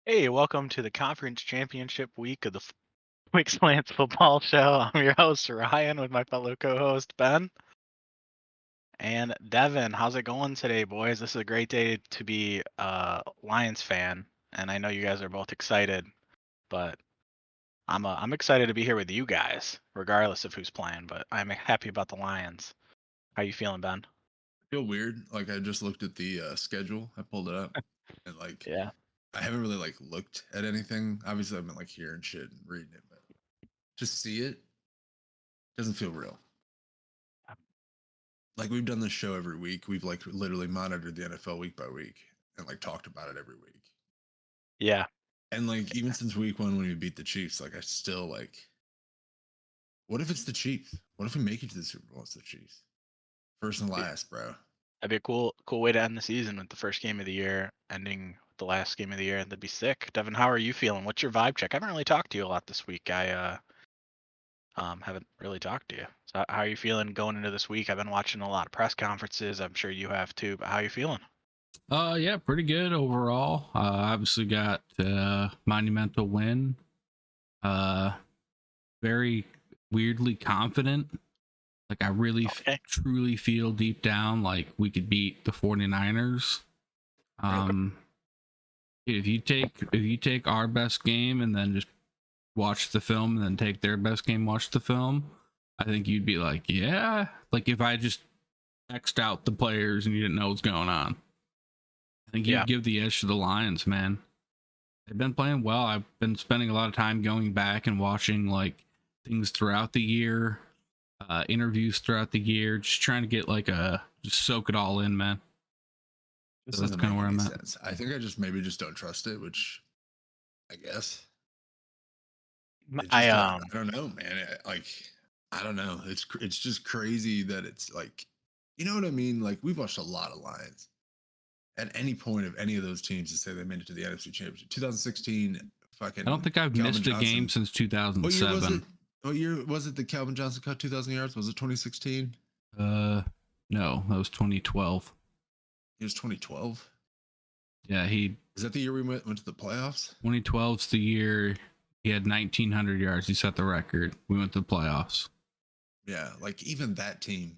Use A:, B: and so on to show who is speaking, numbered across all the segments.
A: Hey, welcome to the conference championship week of the Quick Slants Football Show. I'm your host, Ryan, with my fellow co-host, Ben and Devin. How's it going today, boys? This is a great day to be a Lions fan, and I know you guys are both excited, but I'm excited to be here with you guys, regardless of who's playing, but I'm happy about the Lions. How you feeling, Ben?
B: Feel weird. Like I just looked at the schedule. I pulled it up, and
A: Yeah.
B: I haven't really looked at anything. Obviously, I've been hearing shit and reading it, but just see it doesn't feel real. Like we've done this show every week. We've literally monitored the NFL week by week and talked about it every week.
A: Yeah.
B: And even since week one when we beat the Chiefs, I still what if it's the Chiefs? What if we make it to the Super Bowl? It's the Chiefs, first and last, bro.
A: That'd be a cool way to end the season with the first game of the year, ending with the last game of the year, and that'd be sick. Devin, how are you feeling? What's your vibe check? I haven't really talked to you a lot this week. I haven't really talked to you. So how are you feeling going into this week? I've been watching a lot of press conferences. I'm sure you have too. But how are you feeling?
C: Yeah, pretty good overall. Obviously got monumental win. Very weirdly confident. Like I really
A: Okay.
C: truly feel deep down like we could beat the 49ers. If you take our best game and then just watch the film and then take their best game, watch the film, I think you'd be like, yeah. Like if I just X'd out the players and you didn't know what's going on. I think you'd give the edge to the Lions, man. They've been playing well. I've been spending a lot of time going back and watching things throughout the year, interviews throughout the year, just trying to get just soak it all in, man.
B: This
C: So that's kind of where I'm at.
B: Sense. I think I just maybe don't trust it, which I guess. I don't know, man. I don't know. It's just crazy that it's you know what I mean? We've watched a lot of Lions. At any point of any of those teams to say they made it to the NFC Championship, 2016, fucking.
C: I don't think I've missed a game since 2007.
B: What year was it? The Calvin Johnson caught 2,000 yards? Was it 2016?
C: No, that was 2012.
B: It was 2012.
C: Yeah,
B: Is that the year we went to the playoffs?
C: 2012's the year he had 1,900 yards. He set the record. We went to the playoffs.
B: Yeah, even that team,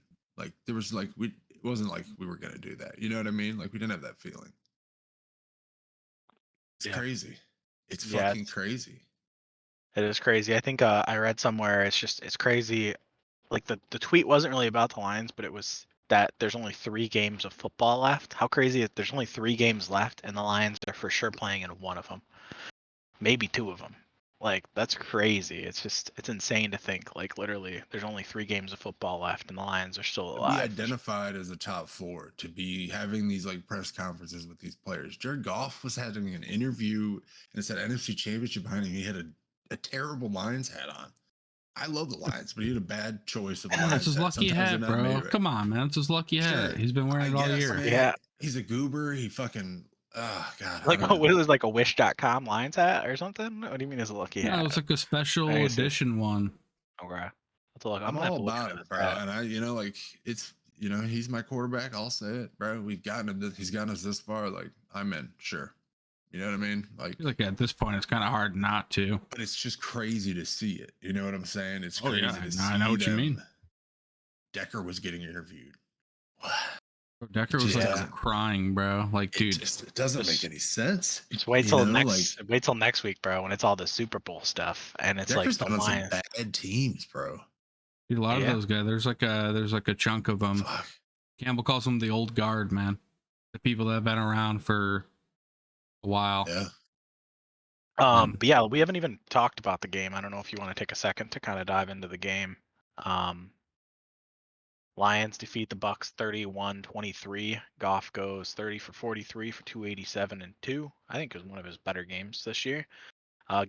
B: there was it wasn't like we were gonna do that. You know what I mean? We didn't have that feeling. It's crazy. It's fucking crazy.
A: It is crazy. I think I read somewhere it's crazy. Like the tweet wasn't really about the Lions, but it was that there's only 3 games of football left. How crazy is there's only 3 games left and the Lions are for sure playing in one of them. Maybe 2 of them. That's crazy. It's insane to think literally there's only 3 games of football left and the Lions are still alive.
B: To be identified as a top 4, to be having these press conferences with these players. Jared Goff was having an interview and it said NFC Championship behind him. He had a terrible Lions hat on. I love the Lions, but he had a bad choice of a Lions
C: That's his lucky hat, bro. Come on, man. It's his lucky hat. He's been wearing it all year.
B: Man,
A: yeah.
B: He's a goober. He fucking oh god.
A: It was like a wish.com Lions hat or something? What do you mean it's a lucky hat?
C: No, it was like a special edition one.
A: Okay.
B: I'm all about it, bro. And I it's he's my quarterback. I'll say it, bro. He's gotten us this far. I'm in, sure. You know what I mean?
C: At this point, it's kind of hard not to.
B: But it's just crazy to see it. You know what I'm saying? It's crazy to see.
C: I know what you mean.
B: Decker was getting interviewed.
C: Decker was crying, bro. Dude,
B: it doesn't make any sense.
A: Just wait till next week, bro, when it's all the Super Bowl stuff and it's
B: Decker's
A: the
B: on
A: Lions.
B: some bad teams, bro.
C: Dude, a lot of those guys. There's a chunk of them.
B: Fuck.
C: Campbell calls them the old guard, man. The people that have been around for a while.
B: Yeah.
A: But yeah, we haven't even talked about the game. I don't know if you want to take a second to kind of dive into the game. Lions defeat the Bucks 31-23. Goff goes 30 for 43 for 287 and 2. I think it was one of his better games this year.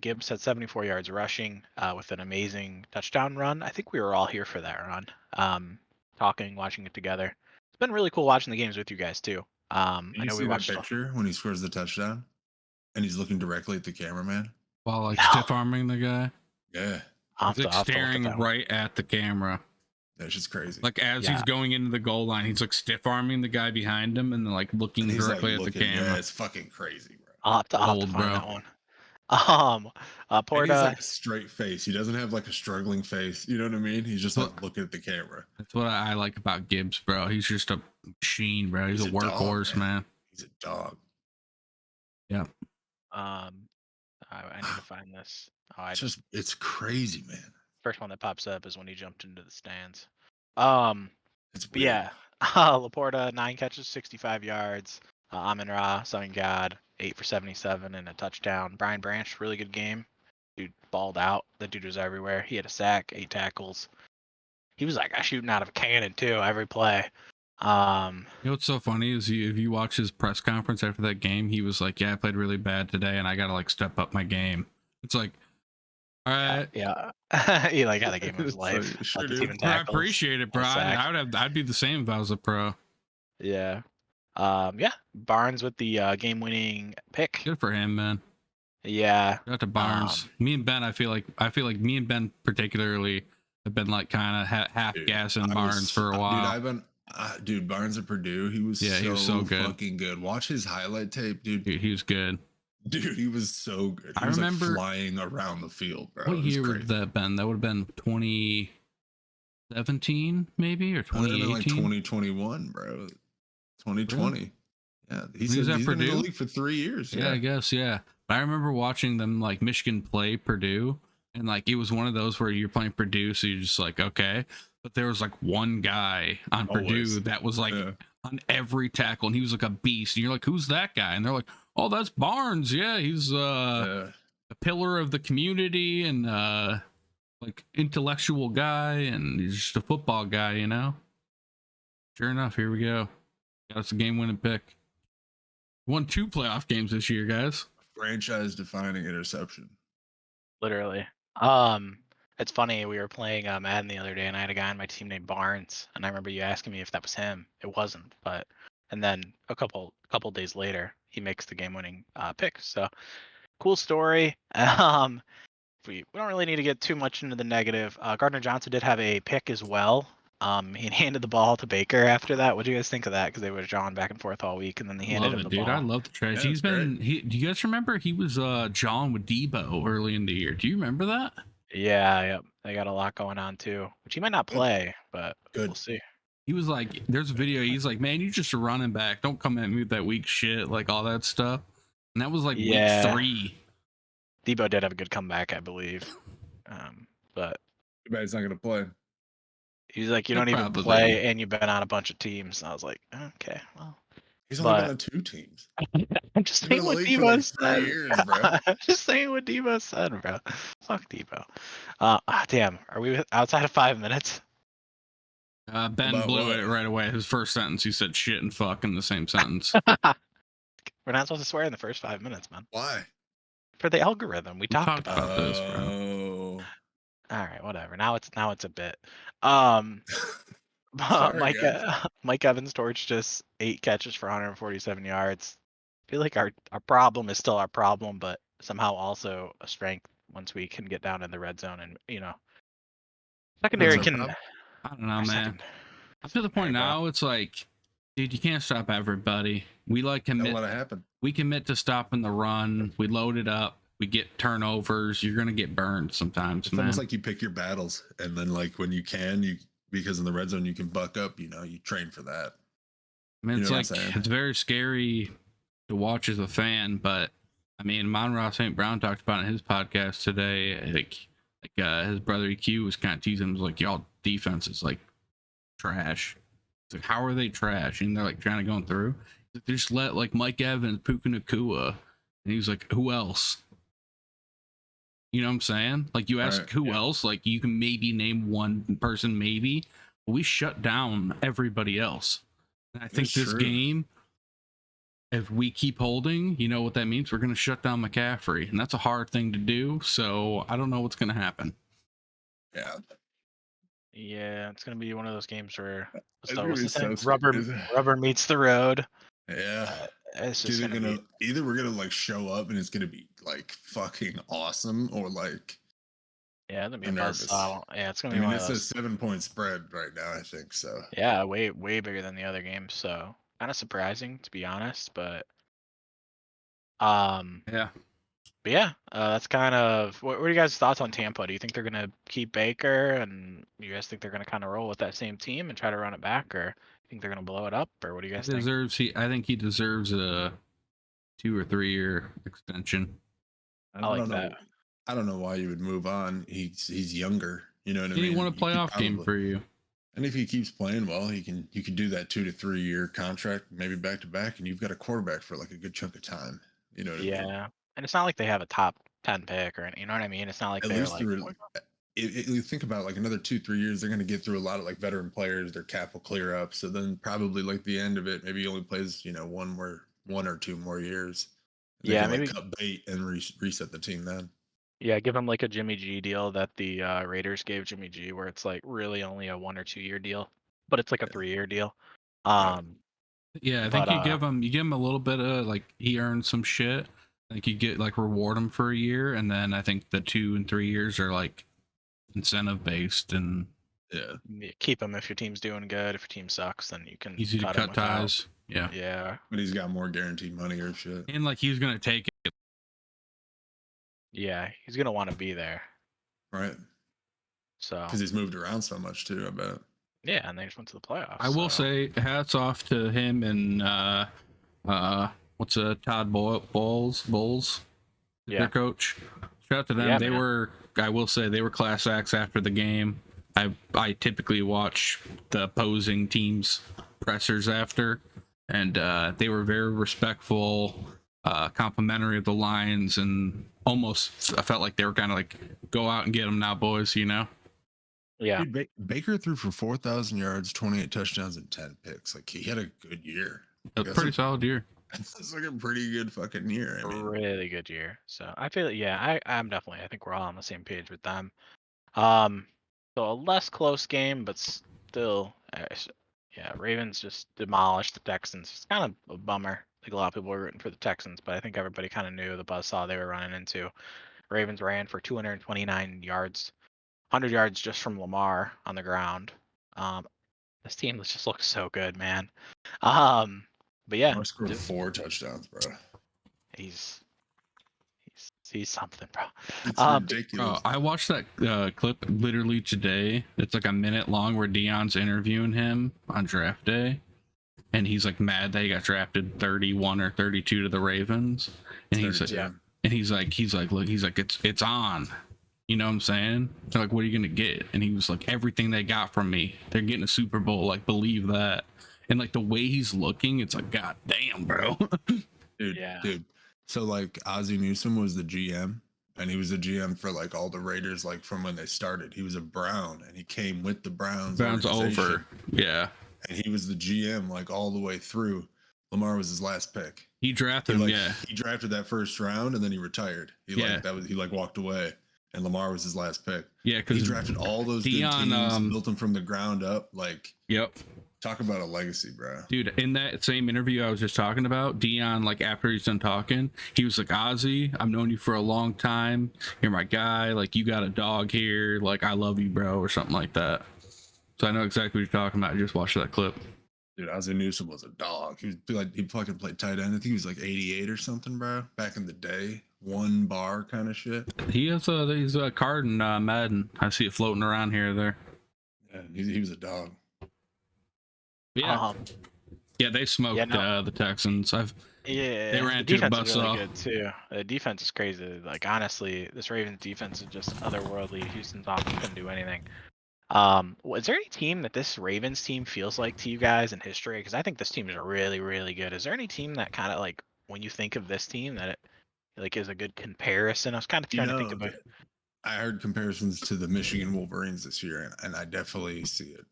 A: Gibbs had 74 yards rushing with an amazing touchdown run. I think we were all here for that run. Watching it together. It's been really cool watching the games with you guys too.
B: I know we watched that picture when he scores the touchdown and he's looking directly at the cameraman
C: while stiff arming the guy.
B: Yeah,
C: he's staring right at the camera.
B: That's just crazy.
C: As he's going into the goal line, he's stiff arming the guy behind him and then looking directly at the camera.
B: Yeah, it's fucking crazy, bro.
A: I'll have to
C: Old,
A: find
C: bro.
A: that one. Um,
B: And he's
A: Porta.
B: like a straight face. He doesn't have like a struggling face. You know what I mean? He's just like looking at the camera.
C: That's what I like about Gibbs, bro. He's just a machine, bro. He's a workhorse,
B: dog,
C: man.
B: He's a dog.
C: Yeah.
A: I need to find this. Oh,
B: It's crazy, man.
A: first one that pops up is when he jumped into the stands.
B: It's
A: But
B: weird.
A: yeah, Laporta 9 catches, 65 yards. Amon-Ra, Sun God, 8 for 77 and a touchdown. Brian Branch, really good game. Dude balled out. The dude was everywhere. He had a sack, 8 tackles. He was like shooting out of a cannon too every play.
C: You know what's so funny is if you watch his press conference after that game, he was like, "Yeah, I played really bad today, and I gotta like step up my game." It's like, all right,
A: yeah. He like had a game of his
B: It's
A: life.
B: like, sure
A: Led the
B: did.
A: team in
C: I
A: tackles.
C: appreciate it, bro. I'd be the same if I was a pro.
A: Yeah. Yeah. Barnes with the game-winning pick.
C: Good for him, man.
A: Yeah.
C: Shout out to Barnes. Me and Ben, I feel like me and Ben particularly have been like kind of half gassing Barnes for a while.
B: Dude, Barnes at Purdue, he was so
C: good.
B: Fucking good. Watch his highlight tape, dude.
C: He was good.
B: Dude, he was so good. He was
C: remember
B: like flying around the field, bro.
C: What year would that been? That would have been 2017, maybe, or 2018.
B: Like 2021, bro. 2020.
C: Really?
B: Yeah,
C: he's at
B: been
C: Purdue
B: in the league for 3 years.
C: Yeah, I guess. Yeah, but I remember watching them like Michigan play Purdue, and like it was one of those where you're playing Purdue, so you're just like, okay. But there was like one guy on Purdue that was like on every tackle, and he was like a beast. And you're like, who's that guy? And they're like, oh, that's Barnes. Yeah, he's a pillar of the community and like intellectual guy, and he's just a football guy, you know. Sure enough, here we go. Got us a game-winning pick. Won 2 playoff games this year, guys.
B: Franchise-defining interception.
A: Literally. It's funny. We were playing Madden the other day, and I had a guy on my team named Barnes, and I remember you asking me if that was him. It wasn't, but and then a couple days later, he makes the game-winning pick. So cool story. We don't really need to get too much into the negative. Gardner Johnson did have a pick as well. He handed the ball to Baker after that. What do you guys think of that? Because they were jawing back and forth all week, and then they handed him the ball.
C: I love the trash.
B: Yeah,
C: do you guys remember he was jawing with Debo early in the year? Do you remember that?
A: Yeah, yep. They got a lot going on too, which he might not play, but we'll see.
C: He was like, there's a video. He's like, man, you just a running back. Don't come at me with that weak shit, like all that stuff. And that was like week 3.
A: Debo did have a good comeback, I believe. But
B: too bad he's not gonna play.
A: He's like, you don't even play, and you've been on a bunch of teams. And I was like, okay, well.
B: He's only been on 2 teams.
A: I'm just saying what Debo said. I'm just saying what Debo said, bro. Fuck Debo. Damn. Are we outside of 5 minutes?
C: Ben blew it right away. His first sentence, he said shit and fuck in the same sentence.
A: We're not supposed to swear in the first 5 minutes, man.
B: Why?
A: For the algorithm. We talked about
C: this, bro.
A: All right, whatever. Now it's a bit. Mike Evans torched us 8 catches for 147 yards. I feel like our problem is still our problem, but somehow also a strength once we can get down in the red zone and secondary can.
C: I don't know, man. Up to the point now, it's like, dude, you can't stop everybody. We like commit.
B: Don't let it happen.
C: We commit to stopping the run. We load it up. We get turnovers. You're gonna get burned sometimes.
B: It's almost like you pick your battles, and then like when you can, because in the red zone you can buck up. You train for that.
C: I mean, it's like it's very scary to watch as a fan, but I mean, Amon-Ra St. Brown talked about it in his podcast today. Like his brother EQ was kind of teasing him, was like, y'all defense is like trash. It's like, how are they trash? And they're like trying to go through. They just let like Mike Evans, Puka Nacua, and he was like, who else? You know what I'm saying? Like you ask who else, like you can maybe name one person, maybe. But we shut down everybody else. And I think this game, if we keep holding, you know what that means? We're going to shut down McCaffrey. And that's a hard thing to do. So I don't know what's going to happen.
B: Yeah.
A: Yeah, it's going to be one of those games where
B: so
A: rubber meets the road.
B: Yeah.
A: It's just
B: either we're gonna like show up and it's gonna be like fucking awesome, or like
A: it'll be nervous. It's gonna be.
B: It's a 7-point spread right now, I think so.
A: Yeah, way bigger than the other games. So kind of surprising, to be honest, but
C: Yeah.
A: But yeah, that's kind of what are you guys' thoughts on Tampa? Do you think they're gonna keep Baker, and you guys think they're gonna kind of roll with that same team and try to run it back, or you think they're gonna blow it up, or what do you guys think?
C: I think he deserves a 2 or 3 year extension.
A: I like that.
B: I don't know why you would move on. He's younger. You know what I
C: He
B: mean?
C: won a playoff game for you.
B: And if he keeps playing well, you can do that 2 to 3 year contract, maybe back to back, and you've got a quarterback for like a good chunk of time. You know what I mean?
A: Yeah, and it's not like they have a top 10 pick or anything. You know what I mean? It's not like
B: At
A: they're
B: least
A: like,
B: through you think about like another 2 3 years, they're going to get through a lot of like veteran players. Their cap will clear up. So then probably like the end of it, maybe he only plays 1 or 2 more years. And they
A: yeah,
B: can like
A: maybe,
B: cut bait and reset the team then.
A: yeah, give him like a Jimmy G deal that the Raiders gave Jimmy G, where it's like really only a 1 or 2 year deal, but it's like a 3-year deal.
B: Right.
C: Yeah, I think you give him a little bit of like he earned some shit. I think you get like reward him for a year, and then I think the 2 and 3 years are like incentive based and
A: keep him if your team's doing good. If your team sucks, then you can
C: easy to cut ties. Yeah.
A: Yeah.
B: But he's got more guaranteed money or shit.
C: And like he's gonna take it.
A: Yeah, he's gonna want to be there.
B: Right.
A: So
B: because he's moved around so much too, I bet.
A: Yeah, and they just went to the playoffs.
C: I will say hats off to him and Todd Bowles, their coach. Shout out to them. They were, I will say, they were class acts after the game. I typically watch the opposing teams' pressers after, and they were very respectful, complimentary of the Lions, and almost I felt like they were kind of like, go out and get them now, boys, you know?
A: Yeah.
B: Dude, Baker threw for 4,000 yards, 28 touchdowns, and 10 picks. Like, he had a good year.
C: A pretty solid year.
B: It's like a pretty good fucking year. I mean,
A: really good year. So I feel, I'm definitely, I think we're all on the same page with them. So a less close game, but still, Ravens just demolished the Texans. It's kind of a bummer. I think a lot of people were rooting for the Texans, but I think everybody kind of knew the buzzsaw they were running into. Ravens ran for 229 yards, 100 yards just from Lamar on the ground. This team just looks so good, man. But yeah,
B: Lamar scored 4 touchdowns, bro.
A: He's something, bro.
B: It's ridiculous.
C: I watched that clip literally today. It's like a minute long where Deion's interviewing him on draft day, and he's like mad that he got drafted 31 or 32 to the Ravens, and he's like, look, it's on. You know what I'm saying? They're like, what are you gonna get? And he was like, everything they got from me. They're getting a Super Bowl. Like, believe that. And like the way he's looking, it's like, god damn, bro.
B: Dude. So like Ozzie Newsome was the GM, and he was the GM for like all the Raiders, like from when they started. He was a Brown, and he came with the Browns
C: over. Yeah.
B: And he was the GM like all the way through. Lamar was his last pick.
C: He drafted him,
B: He drafted that first round, and then he retired. He walked away. And Lamar was his last pick.
C: Yeah, because
B: he drafted all those
C: Deion,
B: good teams, built them from the ground up. Like,
C: yep.
B: Talk about a legacy, bro.
C: Dude, in that same interview I was just talking about, Deion, like after he's done talking, he was like, Ozzie, I've known you for a long time. You're my guy. Like, you got a dog here. Like, I love you, bro, or something like that. So I know exactly what you're talking about. I just watched that clip.
B: Dude, Ozzie Newsome was a dog. He fucking played tight end. I think he was like 88 or something, bro. Back in the day, 1 bar kind of shit.
C: He's a card in Madden. I see it floating around here or there.
B: Yeah, he was a dog.
C: Yeah, they smoked the Texans. They ran
A: the
C: to the
A: defense is really
C: buzzsaw.
A: good too. The defense is crazy. Like, honestly, this Ravens defense is just otherworldly. Houston's offense couldn't do anything. Is there any team that this Ravens team feels like to you guys in history? Because I think this team is really, really good. Is there any team that kind of like, when you think of this team, that it like is a good comparison? I was kind of trying to think about.
B: I heard comparisons to the Michigan Wolverines this year, and I definitely see it.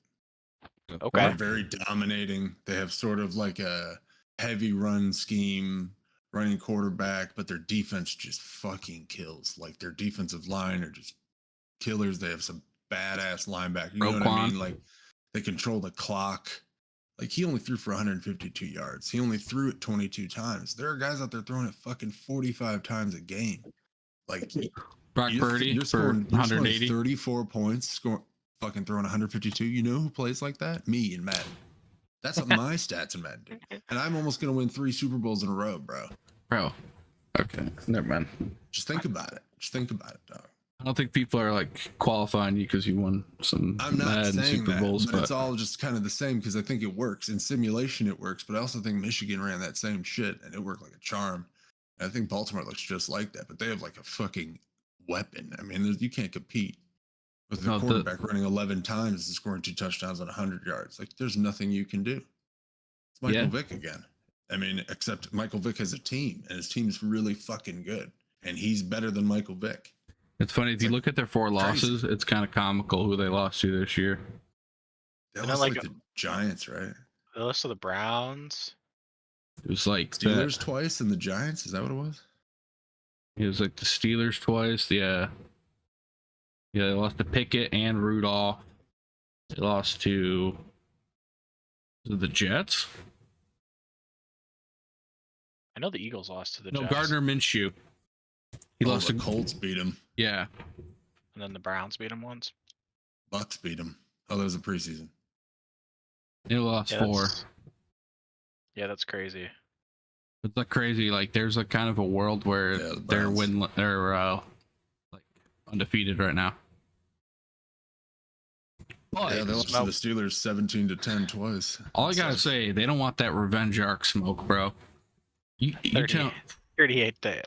A: Okay.
B: They're very dominating. They have sort of like a heavy run scheme, running quarterback, but their defense just fucking kills. Like, their defensive line are just killers. They have some badass linebacker. You know what I mean? Like, they control the clock. Like, he only threw for 152 yards. He only threw it 22 times. There are guys out there throwing it fucking 45 times a game. Like,
C: Brock Purdy for 180,
B: 34 points, fucking throwing 152. You know who plays like that? Me in Madden. That's my stats in Madden, dude. And I'm almost gonna win 3 Super Bowls in a row, bro.
C: Okay, never mind.
B: Just think about it. Just think about it, dog.
C: I don't think people are like qualifying you because you won some
B: I'm not
C: Madden
B: saying
C: Super
B: that,
C: Bowls,
B: but it's all just kind of the same because I think it works. In simulation, it works, but I also think Michigan ran that same shit and it worked like a charm. And I think Baltimore looks just like that, but they have like a fucking weapon. I mean, you can't compete with the
C: No,
B: quarterback running 11 times and scoring 2 touchdowns on 100 yards. Like, there's nothing you can do. It's Michael
C: Yeah.
B: Vick again. I mean, except Michael Vick has a team, and his team's really fucking good, and he's better than Michael Vick.
C: It's funny if you look at their 4 losses, it's kind of comical who they lost to this year.
B: They
A: Isn't it
B: lost
A: like
B: like the Giants, right?
A: They lost to the Browns.
C: It was like
B: Steelers twice and the Giants. Is that what it was?
C: It was like the Steelers twice. Yeah, they lost to Pickett and Rudolph. They lost to the Jets.
A: I know the Eagles lost to the
C: No,
A: Jets.
C: Gardner Minshew. He lost
B: the
C: to
B: Colts beat him.
C: Yeah.
A: And then the Browns beat him once.
B: Bucks beat him. Oh, that was a preseason.
C: They lost 4.
A: Yeah, that's crazy.
C: It's like crazy. Like there's like kind of a world where they're like undefeated right now. But
B: Yeah, they lost to the Steelers 17-10 twice.
C: All I gotta say, they don't want that revenge arc smoke, bro. You tell
A: 38-6.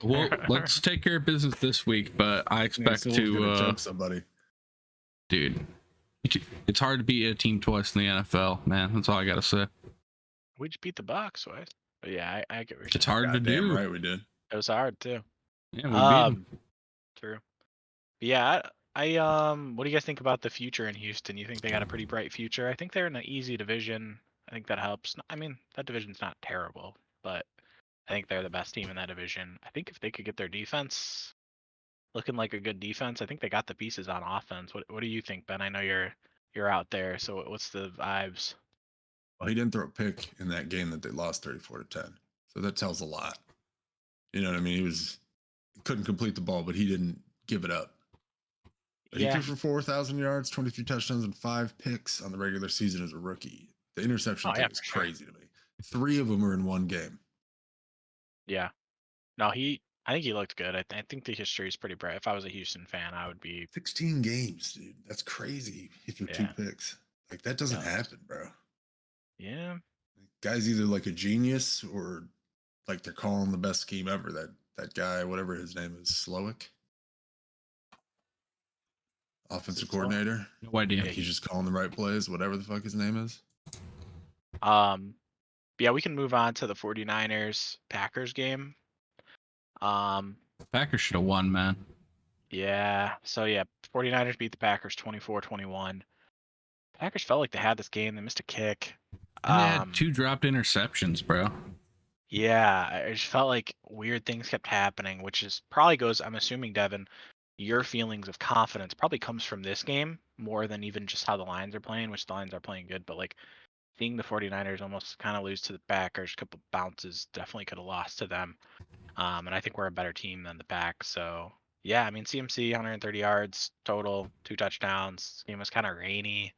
C: Well, let's take care of business this week, but I expect to
B: choke somebody.
C: Dude, it's hard to beat a team twice in the NFL, man. That's all I gotta say.
A: We just beat the Bucks twice. But yeah, I get what you're saying.
C: It's hard to do.
B: Right, we did.
A: It was hard too.
C: Yeah, we beat them.
A: True. But yeah, I what do you guys think about the future in Houston? You think they got a pretty bright future? I think they're in an easy division. I think that helps. I mean, that division's not terrible, but I think they're the best team in that division. I think if they could get their defense looking like a good defense, I think they got the pieces on offense. What do you think, Ben? I know you're out there, so what's the vibes?
B: Well, he didn't throw a pick in that game that they lost 34-10. So that tells a lot. You know what I mean? He couldn't complete the ball, but he didn't give it up. But he threw for 4,000 yards, 23 touchdowns, and 5 picks on the regular season as a rookie. The interception thing is crazy to me. 3 of them were in one game.
A: Yeah. No, I think he looked good. I think the history is pretty bright. If I was a Houston fan, I would be
B: 16 games, dude. That's crazy. He threw 2 picks. Like, that doesn't happen, bro.
A: Yeah.
B: Guy's either like a genius or like they're calling the best scheme ever. That guy, whatever his name is, Slowick, offensive coordinator.
C: No idea.
B: Like he's just calling the right plays, whatever the fuck his name is.
A: Yeah, we can move on to the 49ers Packers game.
C: Packers should have won, man.
A: Yeah. So yeah, 49ers beat the Packers 24-21. Packers felt like they had this game. They missed a kick.
C: And they had 2 dropped interceptions, bro.
A: Yeah, I just felt like weird things kept happening, which is probably goes, I'm assuming, Devin, your feelings of confidence probably comes from this game more than even just how the Lions are playing, which the Lions are playing good, but like seeing the 49ers almost kind of lose to the Packers, a couple bounces definitely could have lost to them. And I think we're a better team than the Pack. So yeah, I mean, CMC 130 yards total, 2 touchdowns. This game was kind of rainy.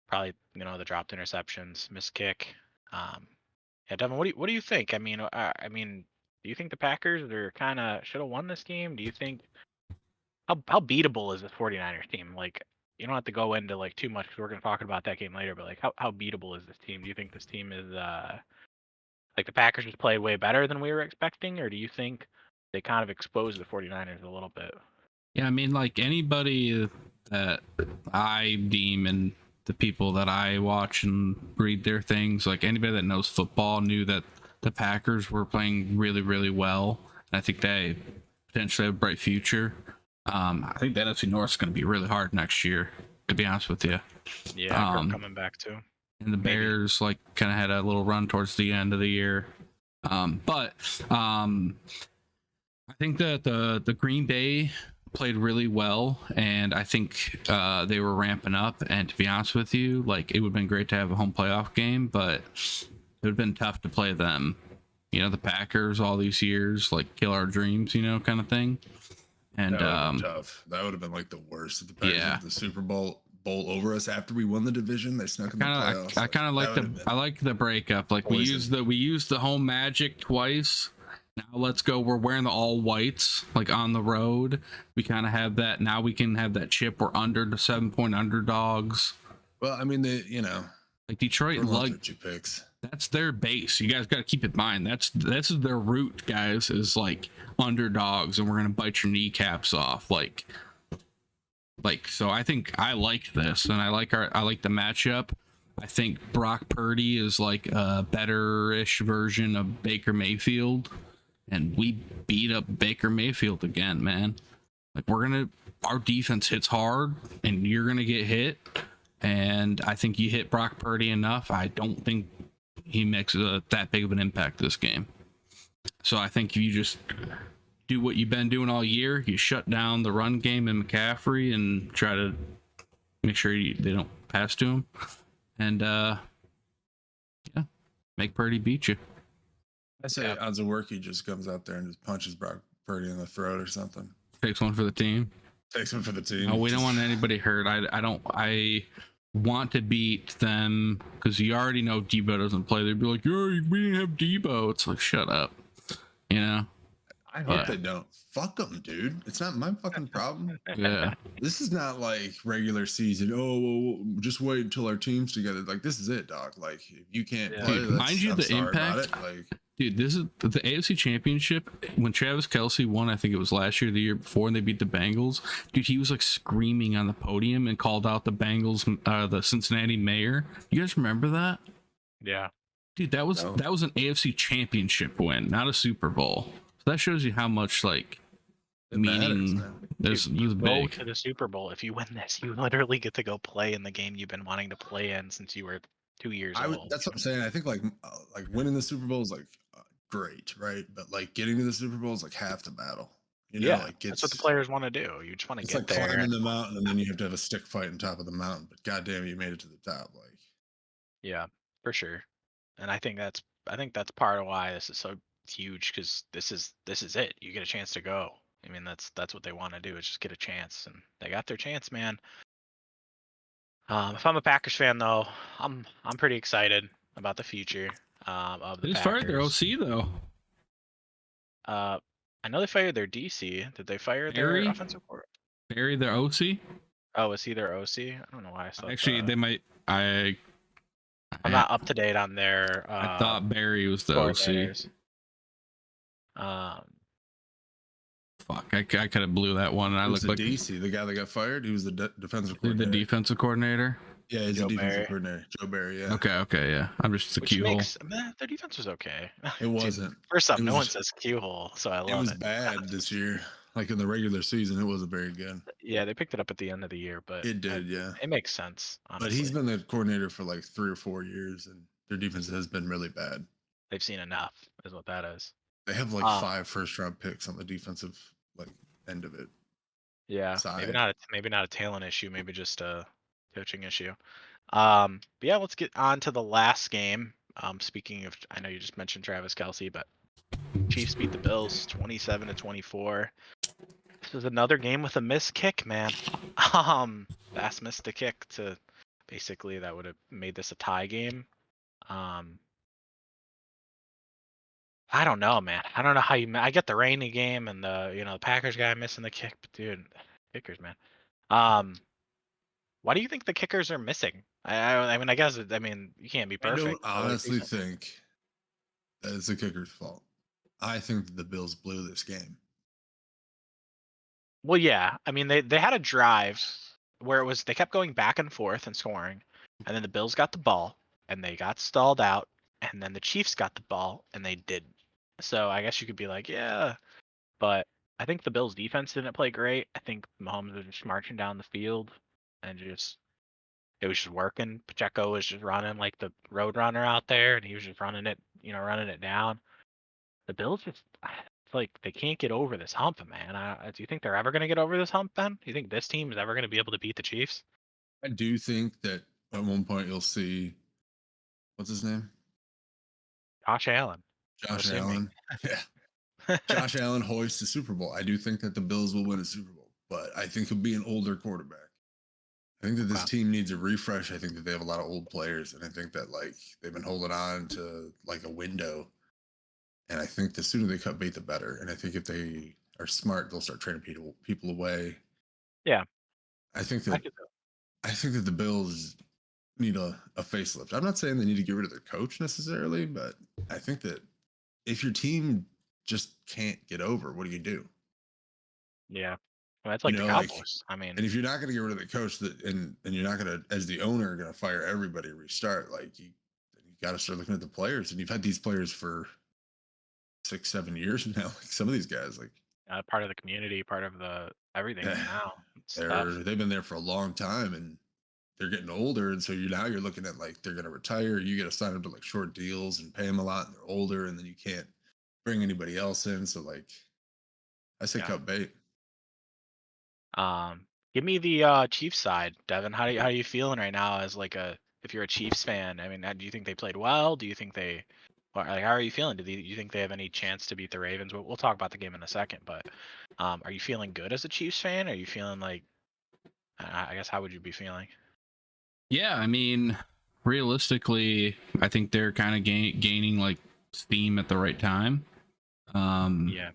A: Probably, the dropped interceptions, missed kick. Yeah, Devin, what do you think? I mean, do you think the Packers are kind of should have won this game? Do you think how beatable is this 49ers team? Like, you don't have to go into like too much because we're going to talk about that game later. But like, how beatable is this team? Do you think this team is like the Packers just played way better than we were expecting, or do you think they kind of exposed the 49ers a little bit?
C: Yeah, I mean, like anybody that I deem and the people that I watch and read their things, like anybody that knows football knew that the Packers were playing really, really well. And I think they potentially have a bright future. I think the NFC North is going to be really hard next year, to be honest with you.
A: Yeah, Kirk coming back too.
C: And the Bears like kind of had a little run towards the end of the year. But I think that the Green Bay played really well, and I think they were ramping up. And to be honest with you, like it would have been great to have a home playoff game, but it would have been tough to play them. The Packers all these years, like kill our dreams, kind of thing. And
B: that would tough. That would have been like the worst. If the Packers had the Super Bowl over us after we won the division, they snuck in the playoffs.
C: I kind of like I like the breakup. Like we used the home magic twice, Now let's go. We're wearing the all whites, like on the road. We kind of have that. Now we can have that chip. We're under the 7-point underdogs.
B: Well, I mean,
C: Like Detroit,
B: we're going
C: like
B: through 2 picks.
C: that's their base. You guys got to keep in mind. That's their root, guys. Is like underdogs, and we're gonna bite your kneecaps off. Like so. I think I like this, and I like the matchup. I think Brock Purdy is like a better-ish version of Baker Mayfield. And we beat up Baker Mayfield again, man. Like our defense hits hard, and you're gonna get hit. And I think you hit Brock Purdy enough. I don't think he makes that big of an impact this game. So I think if you just do what you've been doing all year, you shut down the run game and McCaffrey, and try to make sure they don't pass to him, and make Purdy beat you.
B: I say odds of work, he just comes out there and just punches Brock Purdy in the throat or something.
C: Takes one for the team.
B: Takes one for the team.
C: No, we don't want anybody hurt. I want to beat them because you already know Debo doesn't play. They'd be like, "Yeah, we didn't have Debo." It's like, shut up. You know.
B: I hope they don't. Fuck them, dude. It's not my fucking problem.
C: Yeah.
B: This is not like regular season. Oh, well, just wait until our team's together. Like, this is it, dog. Like, if you can't play,
C: Dude, mind you, the impact.
B: Like,
C: dude, this is the AFC Championship. When Travis Kelce won, I think it was last year, the year before, and they beat the Bengals. Dude, he was like screaming on the podium and called out the Bengals, the Cincinnati mayor. You guys remember that?
A: Yeah.
C: Dude, that was an AFC Championship win, not a Super Bowl. So that shows you how much like meaning there's
A: Go
C: big.
A: to the Super Bowl. If you win this, you literally get to go play in the game you've been wanting to play in since you were 2 years old.
B: That's what I'm saying. I think like winning the Super Bowl is like great, right? But like getting to the Super Bowl is like half the battle. You know, like
A: that's what the players want to do. You just want to
B: it's
A: get
B: like
A: there.
B: climbing the mountain, and then you have to have a stick fight on top of the mountain. But goddamn, you made it to the top. Like,
A: Yeah, for sure. And I think that's part of why this is so huge, because this is it. You get a chance to go. I mean, that's what they want to do, is just get a chance, and they got their chance, man. If I'm a Packers fan, though, I'm pretty excited about the future of the
C: They just
A: Packers.
C: fired their OC though.
A: I know they fired their DC. Did they fire
C: Barry?
A: their offensive coordinator?
C: Barry, their OC.
A: Oh, is he their OC? I don't know why I saw.
C: Actually, they might.
A: I'm not up to date on their.
C: I thought Barry was the OC. Fuck, I could have blew that one. And I looked like
B: DC, the guy that got fired. He was the defensive coordinator.
C: The defensive coordinator.
B: Yeah, he's the defensive coordinator. Joe Barry. Yeah.
C: Okay, yeah. I'm just the Q hole.
A: Their defense was okay.
B: It wasn't.
A: First off, no one says Q hole, so I love it.
B: It was bad this year. Like in the regular season, it wasn't very good.
A: Yeah, they picked it up at the end of the year, but
B: it did. Yeah,
A: it makes sense. Honestly.
B: But he's been the coordinator for like 3 or 4 years, and their defense has been really bad.
A: They've seen enough, is what that is.
B: They have like 5 first-round picks on the defensive like end of it.
A: Yeah,
B: side.
A: maybe not a talent issue, maybe just a coaching issue. But yeah, let's get on to the last game. Speaking of, I know you just mentioned Travis Kelce, but Chiefs beat the Bills 27-24. This is another game with a missed kick, man. Bass missed the kick to basically that would have made this a tie game. I don't know, man. I don't know how I get the rainy game and the Packers guy missing the kick, but dude, kickers, man. Why do you think the kickers are missing? I mean, you can't be perfect.
B: I don't honestly think that it's the kicker's fault. I think that the Bills blew this game.
A: Well, yeah. I mean, they had a drive where they kept going back and forth and scoring, and then the Bills got the ball and they got stalled out, and then the Chiefs got the ball and they didn't. So I guess you could be like, yeah, but I think the Bills' defense didn't play great. I think Mahomes was just marching down the field and it was just working. Pacheco was just running like the road runner out there, and he was just running it down. The Bills just, it's like they can't get over this hump, man. Do you think they're ever going to get over this hump, Ben? Do you think this team is ever going to be able to beat the Chiefs?
B: I do think that at one point you'll see, what's his name?
A: Josh Allen.
B: Josh Allen. Yeah. Josh Allen hoists the Super Bowl. I do think that the Bills will win a Super Bowl, but I think he'll be an older quarterback. I think that this team needs a refresh. I think that they have a lot of old players, and I think that like they've been holding on to like a window And I think the sooner they cut bait, the better. And I think if they are smart, they'll start trading people away.
A: Yeah,
B: I think
A: I
B: that
A: could.
B: the Bills need a facelift. I'm not saying they need to get rid of their coach necessarily, but I think that if your team just can't get over, what do you do?
A: Yeah, well, that's
B: You
A: like the
B: know, like,
A: Cowboys. I mean,
B: and if you're not going to get rid of the coach, and you're not going to, as the owner, going to fire everybody, restart, like you got to start looking at the players. And you've had these players for 6-7 years now. Like some of these guys, like
A: part of the community, part of the everything
B: yeah,
A: now. It's tough.
B: they've been there for a long time, and they're getting older, and so you're looking at like they're going to retire. You got to sign them to like short deals and pay them a lot, and they're older, and then you can't bring anybody else in. So like, I say
A: Yeah.
B: cut bait.
A: Give me the Chiefs side, Devin. How are you feeling right now as like if you're a Chiefs fan? I mean, do you think they played well? Do you think they, or like, how are you feeling? Do you think they have any chance to beat the Ravens? We'll talk about the game in a second, but are you feeling good as a Chiefs fan? Are you feeling like, I guess, how would you be feeling?
C: Yeah, I mean, realistically, I think they're kind of gaining like steam at the right time,
A: Yeah,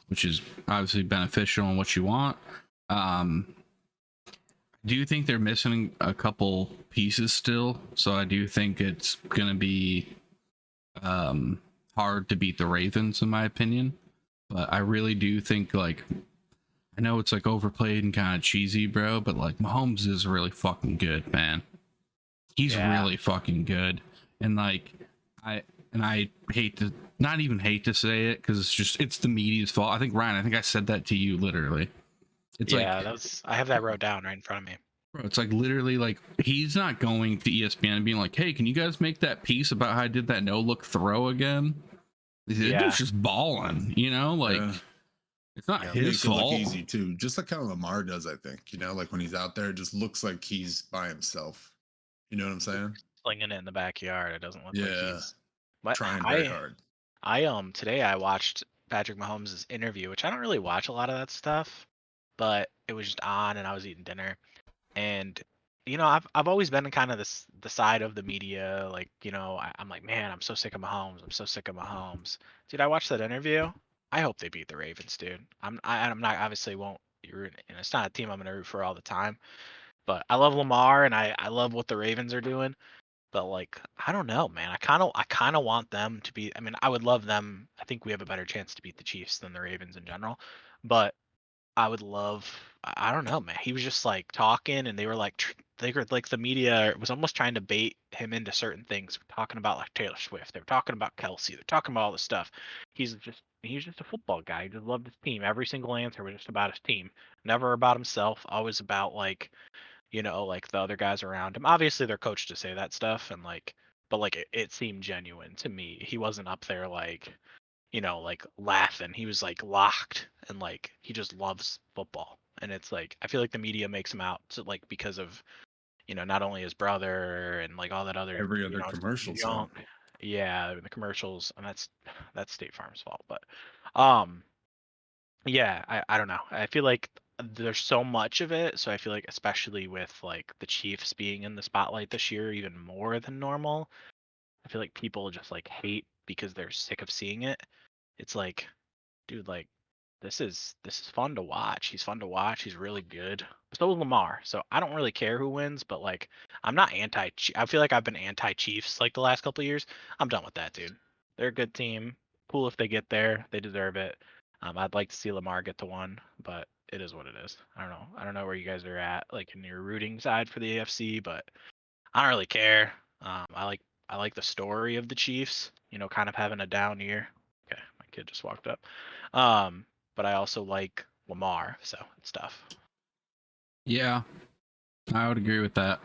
C: which is obviously beneficial and what you want. Do you think they're missing a couple pieces still? So I do think it's gonna be hard to beat the Ravens, in my opinion. But I really do think, like, I know it's like overplayed and kind of cheesy, bro, but like Mahomes is really fucking good, man. He's
A: Yeah.
C: really fucking good. And like I hate to not even hate to say it because it's the media's fault. I think Ryan, I think I said that to you literally. It's
A: yeah,
C: like,
A: I have that wrote down right in front of me.
C: bro, it's like literally like he's not going to ESPN and being like, hey, can you guys make that piece about how I did that no look throw again?
A: Yeah.
C: Dude's just balling, you know, like
B: Yeah.
C: it's not
A: Yeah.
B: He
C: his
B: makes it look
C: fault.
B: easy too, just like how Lamar does. I think like when he's out there, it just looks like he's by himself. You know what I'm saying?
A: Slinging it in the backyard. It doesn't look like
B: Yeah,
A: he's. But
B: trying very hard.
A: today I watched Patrick Mahomes' interview, which I don't really watch a lot of that stuff, but it was just on and I was eating dinner. And I've always been kind of the side of the media, like, I'm like, man, I'm so sick of Mahomes. I'm so sick of Mahomes. Dude, I watched that interview. I hope they beat the Ravens, dude. I'm not obviously won't root, and it's not a team I'm gonna root for all the time, but I love Lamar and I love what the Ravens are doing. But like, I don't know, man. I kind of want them to be. I mean, I would love them. I think we have a better chance to beat the Chiefs than the Ravens in general. But I would love. I don't know, man. He was just like talking, and they were like, they were like the media was almost trying to bait him into certain things. Talking about like Taylor Swift. They were talking about Kelsey. They're talking about all this stuff. He's just a football guy. He just loved his team. Every single answer was just about his team. Never about himself. Always about like like the other guys around him. Obviously, they're coached to say that stuff, and like, but like it seemed genuine to me. He wasn't up there like, like laughing. He was like locked, and like he just loves football. And it's like I feel like the media makes him out to like because of not only his brother and like all that other
B: Every other commercial
A: young,
B: song.
A: yeah, the commercials, and that's State Farm's fault. But um, yeah, I don't know. I feel like there's so much of it, so I feel like especially with like the Chiefs being in the spotlight this year even more than normal, I feel like people just like hate because they're sick of seeing it. It's like, dude, like this is fun to watch. He's fun to watch. He's really good. So is Lamar. So I don't really care who wins, but like I'm not anti. I feel like I've been anti Chiefs like the last couple of years. I'm done with that, dude. They're a good team. Cool if they get there. They deserve it. I'd like to see Lamar get to one, but it is what it is. I don't know. I don't know where you guys are at, like in your rooting side for the AFC, but I don't really care. I like the story of the Chiefs. Kind of having a down year. Okay, my kid just walked up. Um, but I also like Lamar, so it's tough.
C: Yeah, I would agree with that.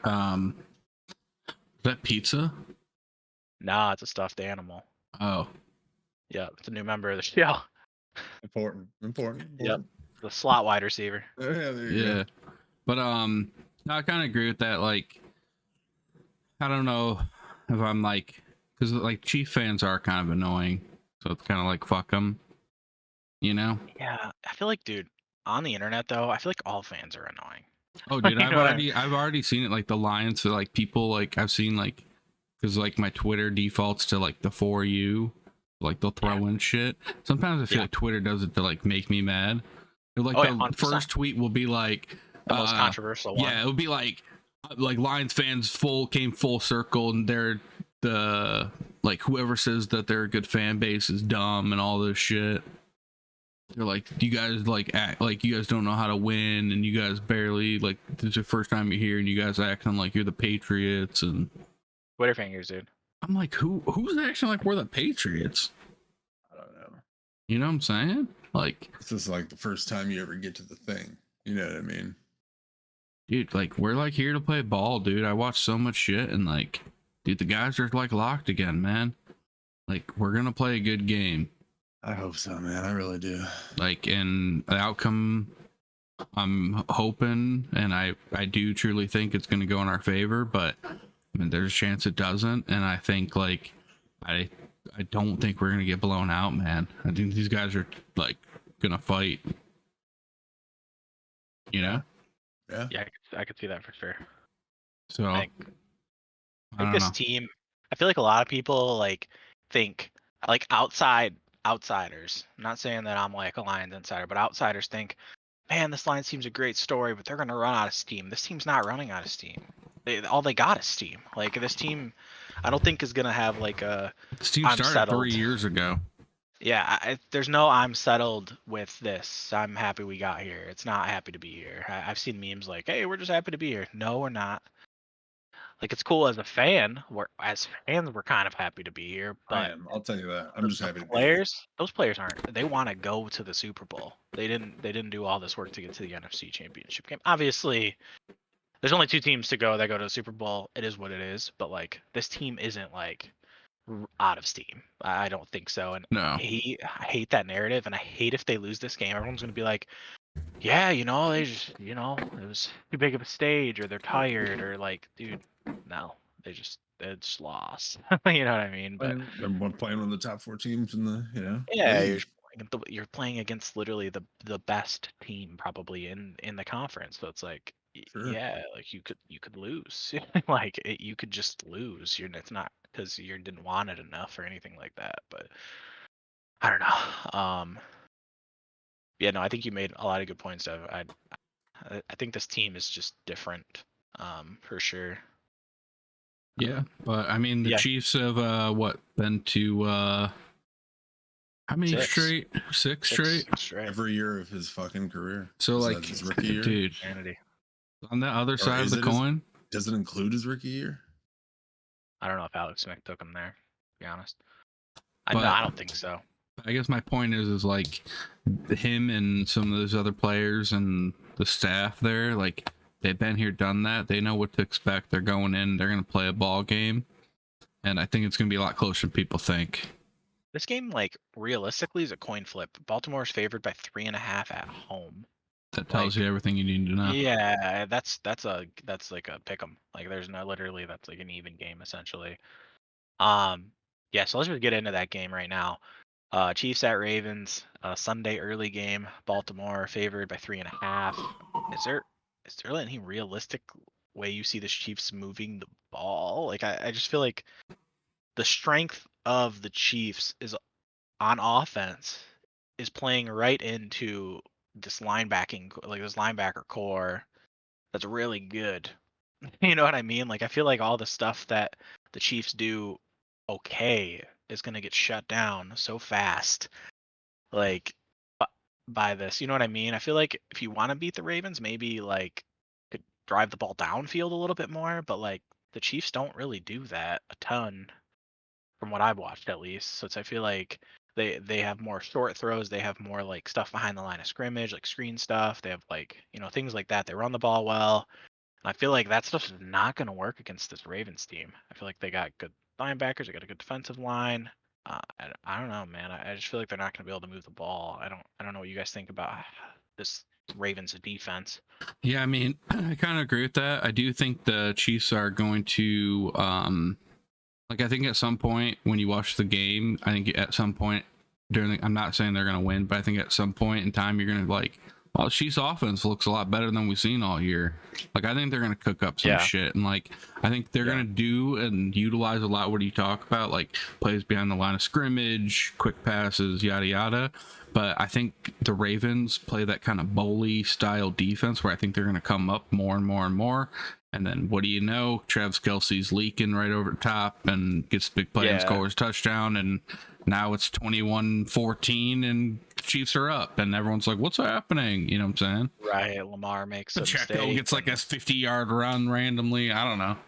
C: Is that pizza?
A: Nah, it's a stuffed animal.
C: Oh,
A: Yeah, it's a new member of the show.
B: Important.
A: Yep, the slot wide receiver.
B: Yeah, there you
C: yeah.
B: go.
C: But no, I kind of agree with that. Like, I don't know if I'm like, because like Chief fans are kind of annoying, so it's kind of like fuck them, you know?
A: Yeah, I feel like, dude, on the internet though, I feel like all fans are annoying.
C: Oh, dude,
A: You know what I mean?
C: I've already seen it. Like the Lions, so like people like I've seen like, because like my Twitter defaults to like the For You, Like they'll throw in shit. Sometimes I feel like Twitter does it to like make me mad. Like the
A: 100%.
C: first tweet will be like
A: The most controversial one.
C: Yeah, it would be like Lions fans came full circle, and they're the like whoever says that they're a good fan base is dumb and all this shit. They're like, you guys like act like you guys don't know how to win, and you guys barely like this is your first time you're here, and you guys acting like you're the Patriots and
A: Twitter fingers, dude.
C: I'm like, who's acting like we're the Patriots?
B: I don't know.
C: You know what I'm saying? Like,
B: this is like the first time you ever get to the thing. You know what I mean?
C: Dude, like we're like here to play ball, dude. I watch so much shit, and like, dude, the guys are like locked again, man. Like we're gonna play a good game.
B: I hope so, man. I really do.
C: Like, and the outcome, I'm hoping, and I do truly think it's gonna go in our favor, but I mean, there's a chance it doesn't, and I think like I don't think we're gonna get blown out, man. I think these guys are like gonna fight. You know?
A: Yeah, I could see that for sure.
C: So
A: I think this team, I feel like a lot of people like think like outsiders. I'm not saying that I'm like a Lions insider, but outsiders think, man, this Lions team's a great story, but they're gonna run out of steam. This team's not running out of steam. All they got is steam. Like this team, I don't think is gonna have like a.
C: This team started 3 years ago.
A: Yeah, there's no I'm settled with this. I'm happy we got here. It's not happy to be here. I've seen memes like, hey, we're just happy to be here. No, we're not. Like it's cool as a fan. We're kind of happy to be here. But
B: I am. I'll tell you that. I'm just happy to be
A: here. Those players aren't. They want to go to the Super Bowl. They didn't do all this work to get to the NFC Championship game. Obviously, there's only 2 teams to go that go to the Super Bowl. It is what it is. But like this team isn't like out of steam. I don't think so. And
C: no.
A: I hate that narrative, and I hate if they lose this game, everyone's gonna be like, yeah, they just, it was too big of a stage, or they're tired, or like, dude, no, they just lost. You know what I mean? But
B: they're playing one of the top 4 teams in the,
A: yeah, you're playing against literally the best team probably in the conference. So it's like, sure. Yeah, like you could lose. Like you could just lose. It's not because you didn't want it enough or anything like that. But I don't know. Yeah, no, I think you made a lot of good points. I think this team is just different, for sure.
C: Yeah, but I mean the Chiefs have been to how many straight? Six straight?
B: Every year of his fucking career.
C: So like
B: his rookie year?
C: Dude, on the other side of the coin,
B: does it include his rookie year?
A: I don't know if Alex Smith took him there, to be honest. I don't think so.
C: I guess my point is like him and some of those other players and the staff there, like they've been here, done that. They know what to expect. They're going in. They're going to play a ball game, and I think it's going to be a lot closer than people think.
A: This game, like realistically, is a coin flip. Baltimore's favored by 3.5 at home.
C: That tells you everything you need to know.
A: Yeah, that's like a pick 'em. Like there's no literally that's like an even game essentially. Yeah, so let's just get into that game right now. Chiefs at Ravens, Sunday early game. Baltimore favored by 3.5. Is there any realistic way you see the Chiefs moving the ball? Like I just feel like the strength of the Chiefs is on offense is playing right into this linebacker core that's really good. You know what I mean? Like I feel like all the stuff that the Chiefs do okay is going to get shut down so fast, like by this. You know what I mean? I feel like if you want to beat the Ravens, maybe like could drive the ball downfield a little bit more, but like the Chiefs don't really do that a ton from what I've watched at least. So I feel like they have more short throws, they have more like stuff behind the line of scrimmage, like screen stuff. They have like, things like that. They run the ball well. And I feel like that stuff is not going to work against this Ravens team. I feel like they got good linebackers, they got a good defensive line. I don't know, man. I just feel like they're not going to be able to move the ball. I don't know what you guys think about this Ravens defense.
C: Yeah, I mean, I kind of agree with that. I do think the Chiefs are going to I think at some point when you watch the game, I think at some point I'm not saying they're going to win, but I think at some point in time you're going to like Well, Chiefs offense looks a lot better than we've seen all year. Like, I think they're going to cook up some shit. And, like, I think they're going to do and utilize a lot what you talk about, like plays behind the line of scrimmage, quick passes, yada, yada. But I think the Ravens play that kind of bully style defense where I think they're going to come up more and more and more. And then what do you know? Travis Kelce's leaking right over the top and gets the big play and scores a touchdown. And now it's 21-14 and Chiefs are up. And everyone's like, what's happening? You know what I'm saying?
A: Right. Lamar makes a
C: Pacheco
A: mistake.
C: gets like a 50-yard run randomly. I don't know.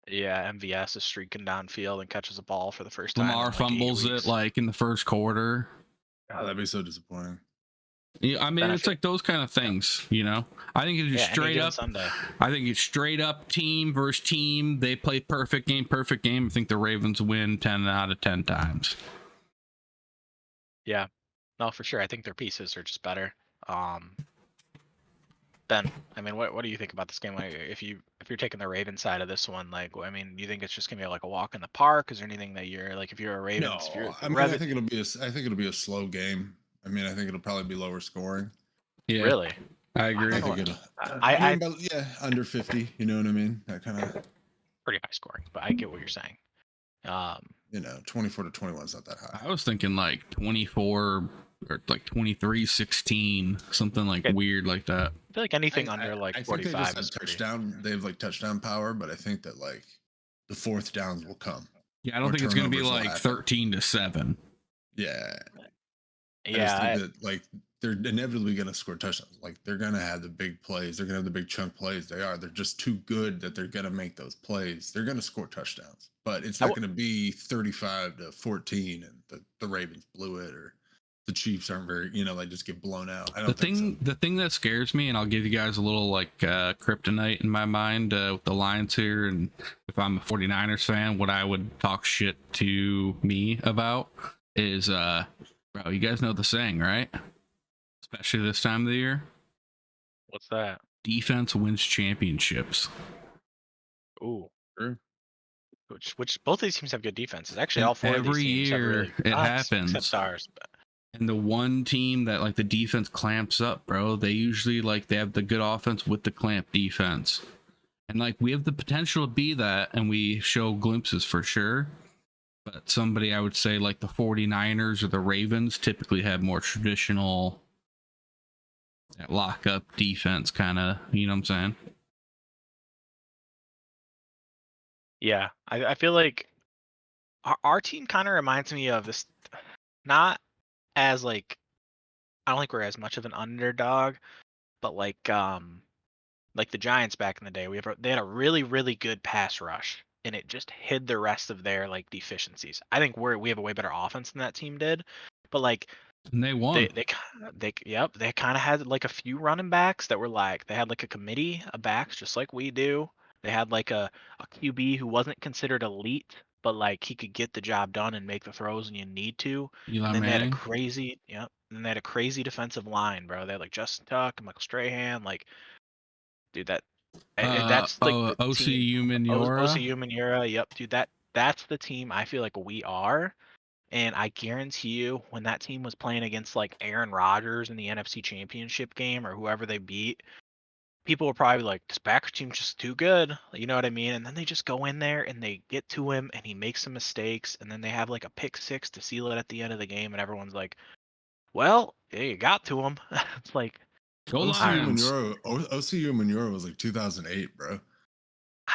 A: Yeah, MVS is streaking downfield and catches a ball for the first time.
C: Lamar fumbles it like in the first quarter.
B: Oh, that'd be so disappointing.
C: Yeah, I mean, it's like those kind of things, you know. I think it's just straight up.
A: Sunday.
C: I think it's straight up team versus team. They play perfect game. I think the Ravens win 10 out of 10 times.
A: Yeah, no, for sure. I think their pieces are just better. Ben, I mean, what do you think about this game? Like, if you're taking the Ravens side of this one, like, I mean, do you think it's just gonna be like a walk in the park? Is there anything that you're like, if you're a Ravens?
B: No, I think it'll be a slow game. I mean, I think it'll probably be lower scoring.
C: Yeah,
A: really.
C: I agree.
B: I think it'll. Under 50. You know what I mean? That kind of
A: pretty high scoring, but I get what you're saying.
B: 24-21 is not that high.
C: I was thinking like 24 or like 23-16, something like weird like that.
A: I feel like anything under like 45 is
B: touchdown. They have like touchdown power, but I think that like the fourth downs will come.
C: Yeah, I don't think it's going to be like 13-7.
B: Yeah.
A: Yeah.
B: Like they're inevitably going to score touchdowns. Like they're going to have the big plays. They're going to have the big chunk plays. They're just too good that they're going to make those plays. They're going to score touchdowns, but it's not going to be 35-14 and the Ravens blew it or the Chiefs aren't very, they just get blown out. I don't think so.
C: The thing that scares me, and I'll give you guys a little like kryptonite in my mind with the Lions here, and if I'm a 49ers fan, what I would talk shit to me about is, bro, you guys know the saying, right? Especially this time of the year.
A: What's that?
C: Defense wins championships.
A: Ooh. True. Which both of these teams have good defenses. Actually, all four of these teams have really good
C: it happens.
A: Except ours. But.
C: And the one team that like the defense clamps up, bro, they usually like they have the good offense with the clamp defense. And like we have the potential to be that, and we show glimpses for sure. But somebody I would say like the 49ers or the Ravens typically have more traditional lock up defense kind of, you know what I'm saying?
A: Yeah, I feel like our team kind of reminds me of this, not as like, I don't think we're as much of an underdog, but like the Giants back in the day, they had a really, really good pass rush, and it just hid the rest of their like deficiencies. I think we have a way better offense than that team did, but like
C: and they won.
A: They kind of had like a few running backs that were like, they had like a committee of backs just like we do. They had like a QB who wasn't considered elite, but like he could get the job done and make the throws when you need to.
C: Eli
A: and then
C: Manning.
A: they had a crazy, and they had a crazy defensive line, bro. They had like Justin Tuck and Michael Strahan, like, dude, that's like
C: OCU Minora.
A: OCU Minora, yep, dude, that's the team I feel like we are. And I guarantee you, when that team was playing against like Aaron Rodgers in the NFC Championship game or whoever they beat, people were probably like, this Packers team's just too good. You know what I mean? And then they just go in there and they get to him and he makes some mistakes. And then they have like a pick six to seal it at the end of the game. And everyone's like, well, yeah, you got to him. It's like,
B: OCU Minora was like 2008, bro.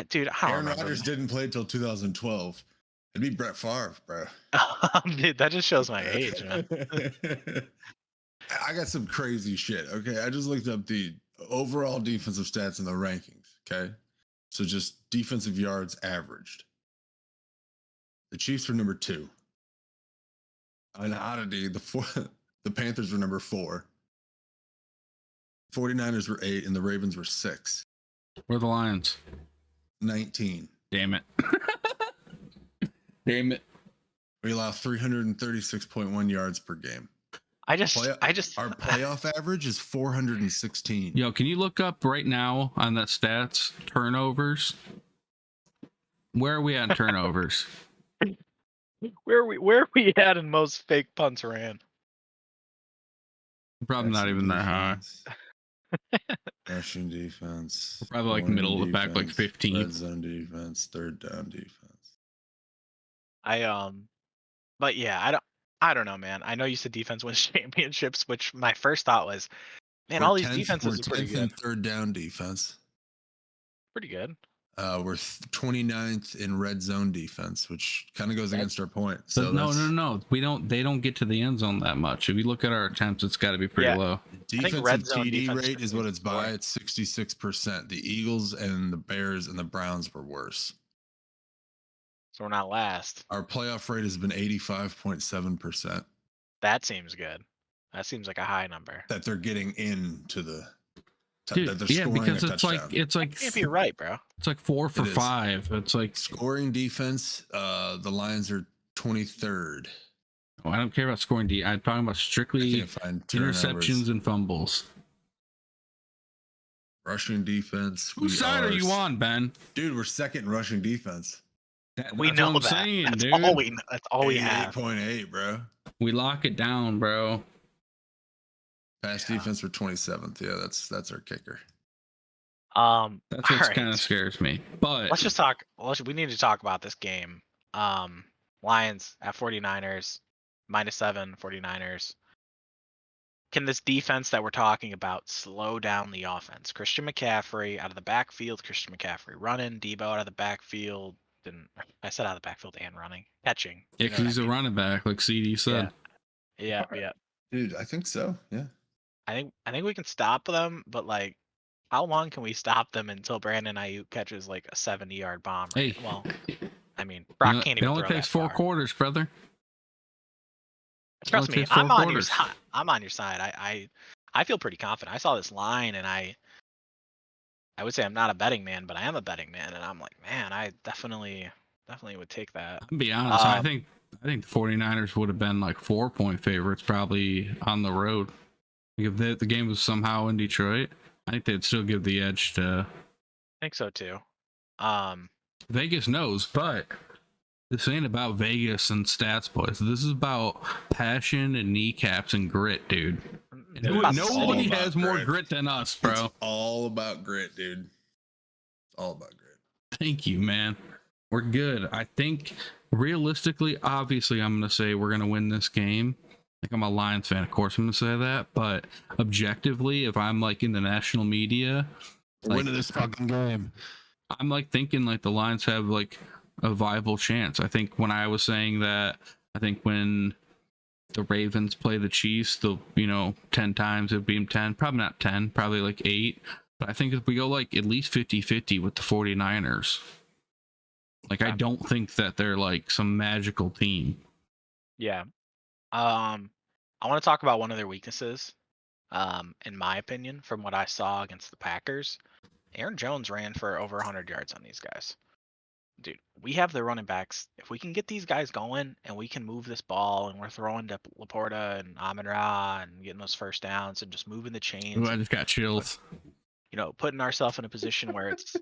A: Dude, I don't
B: Aaron Rodgers didn't play till 2012. It'd be Brett Favre, bro.
A: Dude, that just shows my age, man.
B: I got some crazy shit. Okay, I just looked up the overall defensive stats in the rankings. Okay, so just defensive yards averaged. The Chiefs were number 2. An oddity, the Panthers were number 4. 49ers were 8, and the Ravens were 6.
C: Where are the Lions?
B: 19.
C: Damn it. Damn it.
B: We allow 336.1 yards per game.
A: Our
B: playoff average is 416.
C: Yo, can you look up right now on that stats turnovers? Where are we at in turnovers?
A: Where are we at in most fake punts ran?
C: Probably not even that high.
B: Rushing defense.
C: Probably like
B: scoring
C: middle of the pack, like
B: defense,
C: 15th.
B: Red zone defense, third down defense.
A: But yeah, I don't know, man. I know you said defense wins championships, which my first thought was, man, all these defenses are pretty
B: We're 10th
A: good.
B: in third down defense.
A: Pretty good.
B: We're 29th in red zone defense, which kind of goes against our point.
C: But
B: So
C: no. They don't get to the end zone that much. If you look at our attempts, it's got to be pretty low.
B: Defensive
A: zone
B: TD
A: defense
B: rate is what it's
A: more.
B: by. It's 66%. The Eagles and the Bears and the Browns were worse.
A: So we're not last.
B: Our playoff rate has been 85.7%.
A: That seems good. That seems like a high number.
B: That they're getting into the.
C: Dude,
B: that they're
C: yeah,
B: scoring
C: because
B: a touchdown.
C: it's like
A: If you're right, bro.
C: It's like 4 for 5. It's like
B: scoring defense. The Lions are 23rd.
C: Oh, I don't care about scoring D. I'm talking about strictly interceptions and fumbles.
B: Rushing defense.
C: Whose side are you on, Ben?
B: Dude, we're second in rushing defense.
A: We know that.
C: Saying,
A: that's
C: dude.
A: all we. That's all we have.
B: 8.8, bro.
C: We lock it down, bro.
B: Pass defense for 27th. Yeah, that's our kicker.
C: That's what kind of scares me. But
A: let's just talk. We need to talk about this game. Lions at 49ers, -7, 49ers. Can this defense that we're talking about slow down the offense? Christian McCaffrey out of the backfield. Christian McCaffrey running. Debo out of the backfield. I said out of the backfield and running, catching.
C: Yeah, because he's a running back, like CD said.
A: Yeah.
B: Dude, I think so. Yeah.
A: I think we can stop them, but like, how long can we stop them until Brandon Ayuk catches like a 70-yard bomb? Right?
C: Hey,
A: well, I mean, Brock can't even.
C: It only
A: throw
C: takes
A: that
C: 4
A: far.
C: quarters, brother.
A: Trust me, I'm on your side. I'm on your side. I feel pretty confident. I saw this line, and I would say I'm not a betting man, but I am a betting man, and I'm like, man, I definitely would take that.
C: I'll be honest. I think the 49ers would have been like 4-point favorites probably on the road. If the game was somehow in Detroit, I think they'd still give the edge to.
A: I think so too.
C: Vegas knows, but this ain't about Vegas and stats, boys. This is about passion and kneecaps and grit, dude. Nobody has more grit than us, bro.
B: It's all about grit, dude. All about grit.
C: Thank you, man. We're good. I think realistically, obviously, I'm going to say we're going to win this game. Like, I'm a Lions fan, of course I'm going to say that. But objectively, if I'm like in the national media,
B: we're winning this fucking game.
C: I'm like thinking like the Lions have like a viable chance. I think when I was saying that, I think when the Ravens play the Chiefs, they'll, 10 times it'll be 10, probably not 10, probably like 8. But I think if we go like at least 50-50 with the 49ers, like I don't think that they're like some magical team.
A: Yeah. I want to talk about one of their weaknesses. In my opinion, from what I saw against the Packers, Aaron Jones ran for over 100 yards on these guys. Dude, we have the running backs. If we can get these guys going and we can move this ball and we're throwing to Laporta and Amon-Ra and getting those first downs and just moving the chains.
C: Ooh, I just got chills.
A: Putting ourselves in a position where it's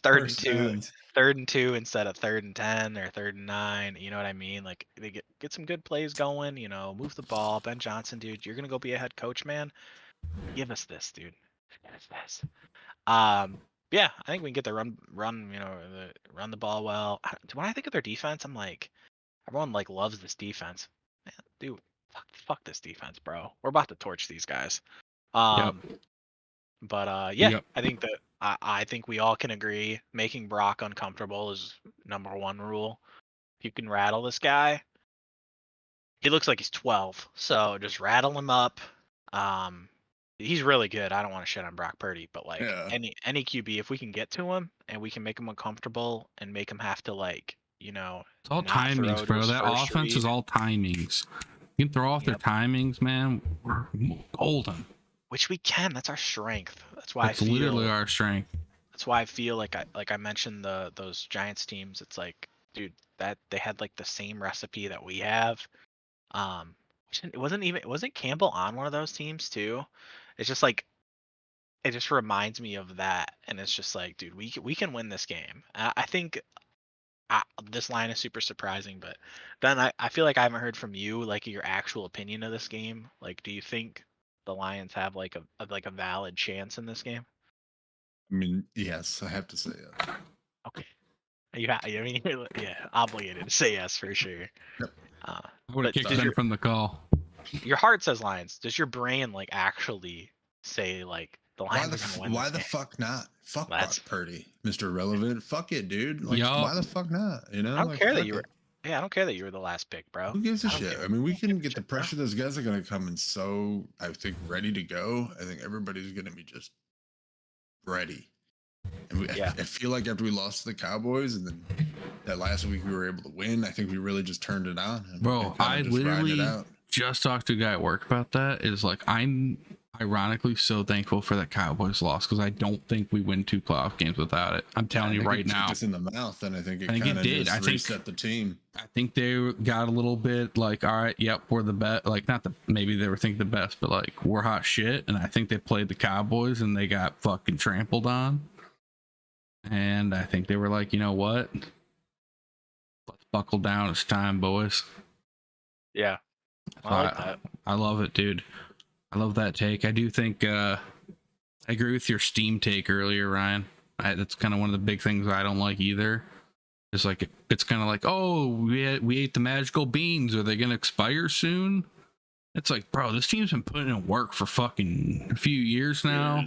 A: third and two instead of 3rd and 10 or 3rd and 9. You know what I mean? Like they get some good plays going. Move the ball. Ben Johnson, dude, you're gonna go be a head coach, man. Give us this, dude. Give us this. Yeah, I think we can get the run, run the ball well. When I think of their defense, I'm like, everyone like loves this defense. Man, dude, fuck this defense, bro. We're about to torch these guys. But yeah, I think that I think we all can agree making Brock uncomfortable is number 1 rule. If you can rattle this guy, he looks like he's 12, so just rattle him up. He's really good. I don't want to shit on Brock Purdy, but like any QB, if we can get to him and we can make him uncomfortable and make him have to like,
C: it's all timings, bro. That offense is all timings. You can throw off their timings, man. We're golden.
A: Which we can. That's our strength. That's why
C: it's literally our strength.
A: That's why I feel like I mentioned those Giants teams. It's like, dude, that they had like the same recipe that we have. It wasn't Campbell on one of those teams too? It's just like, it just reminds me of that, and it's just like, dude, we can win this game. I think this line is super surprising. But Ben, I feel like I haven't heard from you like your actual opinion of this game. Like, do you think the Lions have like a valid chance in this game?
B: I mean, yes, I have to say yes.
A: Okay. I mean, yeah, obligated to say yes for sure.
B: Yep.
C: I would have
A: But
C: kicked
A: does
C: Ben from the call.
A: your heart says Lions? Does your brain like actually say like the Lions are gonna win
B: Why
A: this
B: the
A: game?
B: fuck not? Fuck
A: That's-
B: Brock Purdy, Mr. Relevant. Fuck it, dude. Like,
C: Yup.
B: why the fuck not? You know,
A: I don't
B: like,
A: care that
B: fuck
A: you were.
B: it.
A: Yeah, I don't care that you were the last pick, bro.
B: Who gives a
A: I don't
B: shit?
A: give-
B: I mean, we
A: don't
B: can
A: give a
B: get the
A: shit, bro.
B: pressure. Those guys are going to come in so, I think, ready to go. I think everybody's going to be just ready. And
A: Yeah.
B: I feel like after we lost to the Cowboys and then that last week we were able to win, I think we really just turned it on. And
C: Bro,
B: kinda
C: I
B: just riding it
C: literally
B: out.
C: just talked to a guy at work about that. Is like, I'm ironically so thankful for that Cowboys loss because I don't think we win 2 playoff games without it. I'm telling
B: I
C: you
B: think
C: right
B: it kicked
C: now.
B: us in the mouth, and I think it
C: I think it
B: kind of
C: did.
B: just
C: I think-
B: reset the team.
C: I think they got a little bit like, all right, yep, we're the best. Like, not the maybe they were thinking the best, but like we're hot shit. And I think they played the Cowboys and they got fucking trampled on. And I think they were like, you know what? Let's buckle down. It's time, boys.
A: Yeah. I like that.
C: I love it, dude. I love that take. I do think I agree with your Steam take earlier, Ryan. That's kind of one of the big things I don't like either. It's like it's kind of like, oh, we ate the magical beans. Are they gonna expire soon? It's like, bro, this team's been putting in work for fucking a few years now.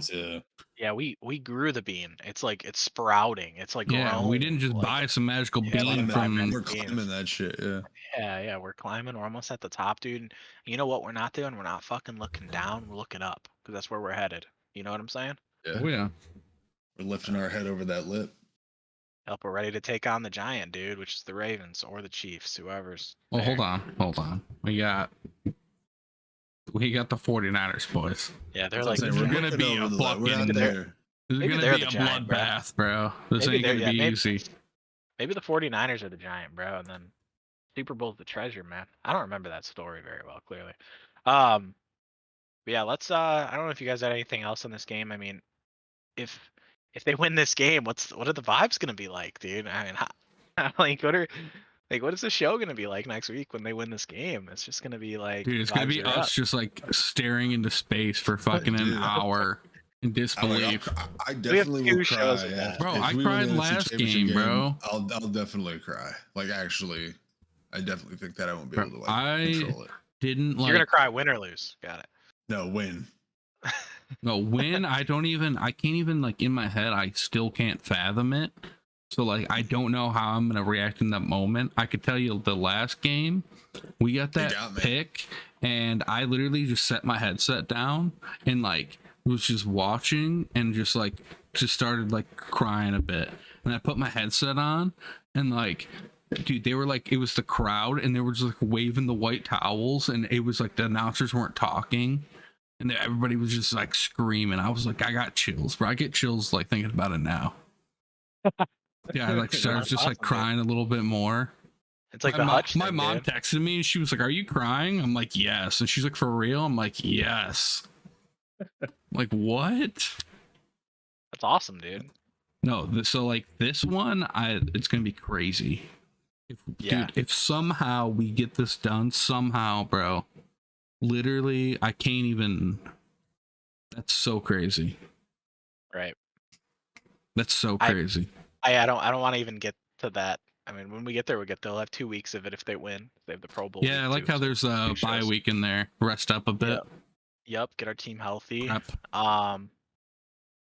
A: Yeah, we grew the bean. It's like it's sprouting. It's like
C: Yeah, we
A: growing,
C: didn't just
A: like-
C: buy some magical
A: Yeah,
C: bean
A: like
C: from.
B: We're climbing that shit. Yeah.
A: Yeah, we're climbing. We're almost at the top, dude. And you know what we're not doing? We're not fucking looking down. We're looking up because that's where we're headed. You know what I'm saying?
C: Oh yeah.
B: We're lifting our head over that lip.
A: Yep, we're ready to take on the giant, dude, which is the Ravens or the Chiefs, whoever's.
C: Well,
A: there.
C: hold on. We got the 49ers, boys.
A: Yeah, they're
B: That's
A: like.
B: what I'm saying.
C: We're gonna
B: looking
C: be
B: over
C: a
B: the line. We're
C: fucking-
B: not there.
C: This is
A: Maybe
C: gonna
A: they're
C: be a
A: the giant, bro.
C: bloodbath, bro. This
A: Maybe
C: ain't gonna
A: they're-
C: be
A: yeah, maybe-
C: easy.
A: Maybe the 49ers are the giant, bro, and then Super Bowl's the treasure, man. I don't remember that story very well, clearly. But yeah, let's I don't know if you guys had anything else in this game. I mean, if they win this game, what are the vibes gonna be like, dude? I mean, what is the show gonna be like next week when they win this game? It's just gonna be like,
C: Dude, it's gonna
A: vibes
C: be
A: are
C: us
A: up.
C: just like staring into space for fucking an
B: Dude.
C: hour in
B: I'm like,
C: disbelief.
B: I definitely
A: two
B: will
A: shows
B: cry.
A: of that.
B: If
C: Bro, I
B: we win
C: cried
B: the NFC
C: last
B: Championship
C: game, bro.
B: I'll definitely cry. Like, actually, I definitely think that I won't be
C: Bro,
B: able to like
C: I
B: control it.
C: Didn't
A: You're gonna
C: like
A: cry, win or lose. Got it.
B: No, win.
C: no win. I can't even like in my head. I still can't fathom it. So like I don't know how I'm gonna react in that moment. I could tell you the last game, we got that
B: got me.
C: pick, and I literally just set my headset down and like was just watching and just started like crying a bit. And I put my headset on and like, dude, they were like, it was the crowd and they were just like waving the white towels and it was like the announcers weren't talking and everybody was just like screaming. I was like, I got chills, bro. I get chills like thinking about it now. Yeah, I like started
A: That's
C: just like
A: awesome, dude.
C: crying a little bit more.
A: It's like
C: my
A: the
C: mo-
A: Hutch
C: my
A: thing,
C: mom
A: dude.
C: texted me and she was like, "Are you crying?" I'm like, "Yes." And she's like, "For real?" I'm like, "Yes." Like, what?
A: That's awesome, dude.
C: No, so like this one, it's gonna be crazy.
A: Yeah.
C: Dude, if somehow we get this done, somehow, bro, literally, I can't even. That's so crazy.
A: Right.
C: That's so
A: I-
C: crazy.
A: I don't want to even get to that. I mean, when we get there, they'll have 2 weeks of it if they win. They have the Pro Bowl.
C: Yeah, I
A: week
C: like
A: too,
C: how
A: so
C: there's a
A: two
C: bye
A: shows.
C: week in there. Rest up a bit.
A: Yep, get our team healthy.
C: Crap.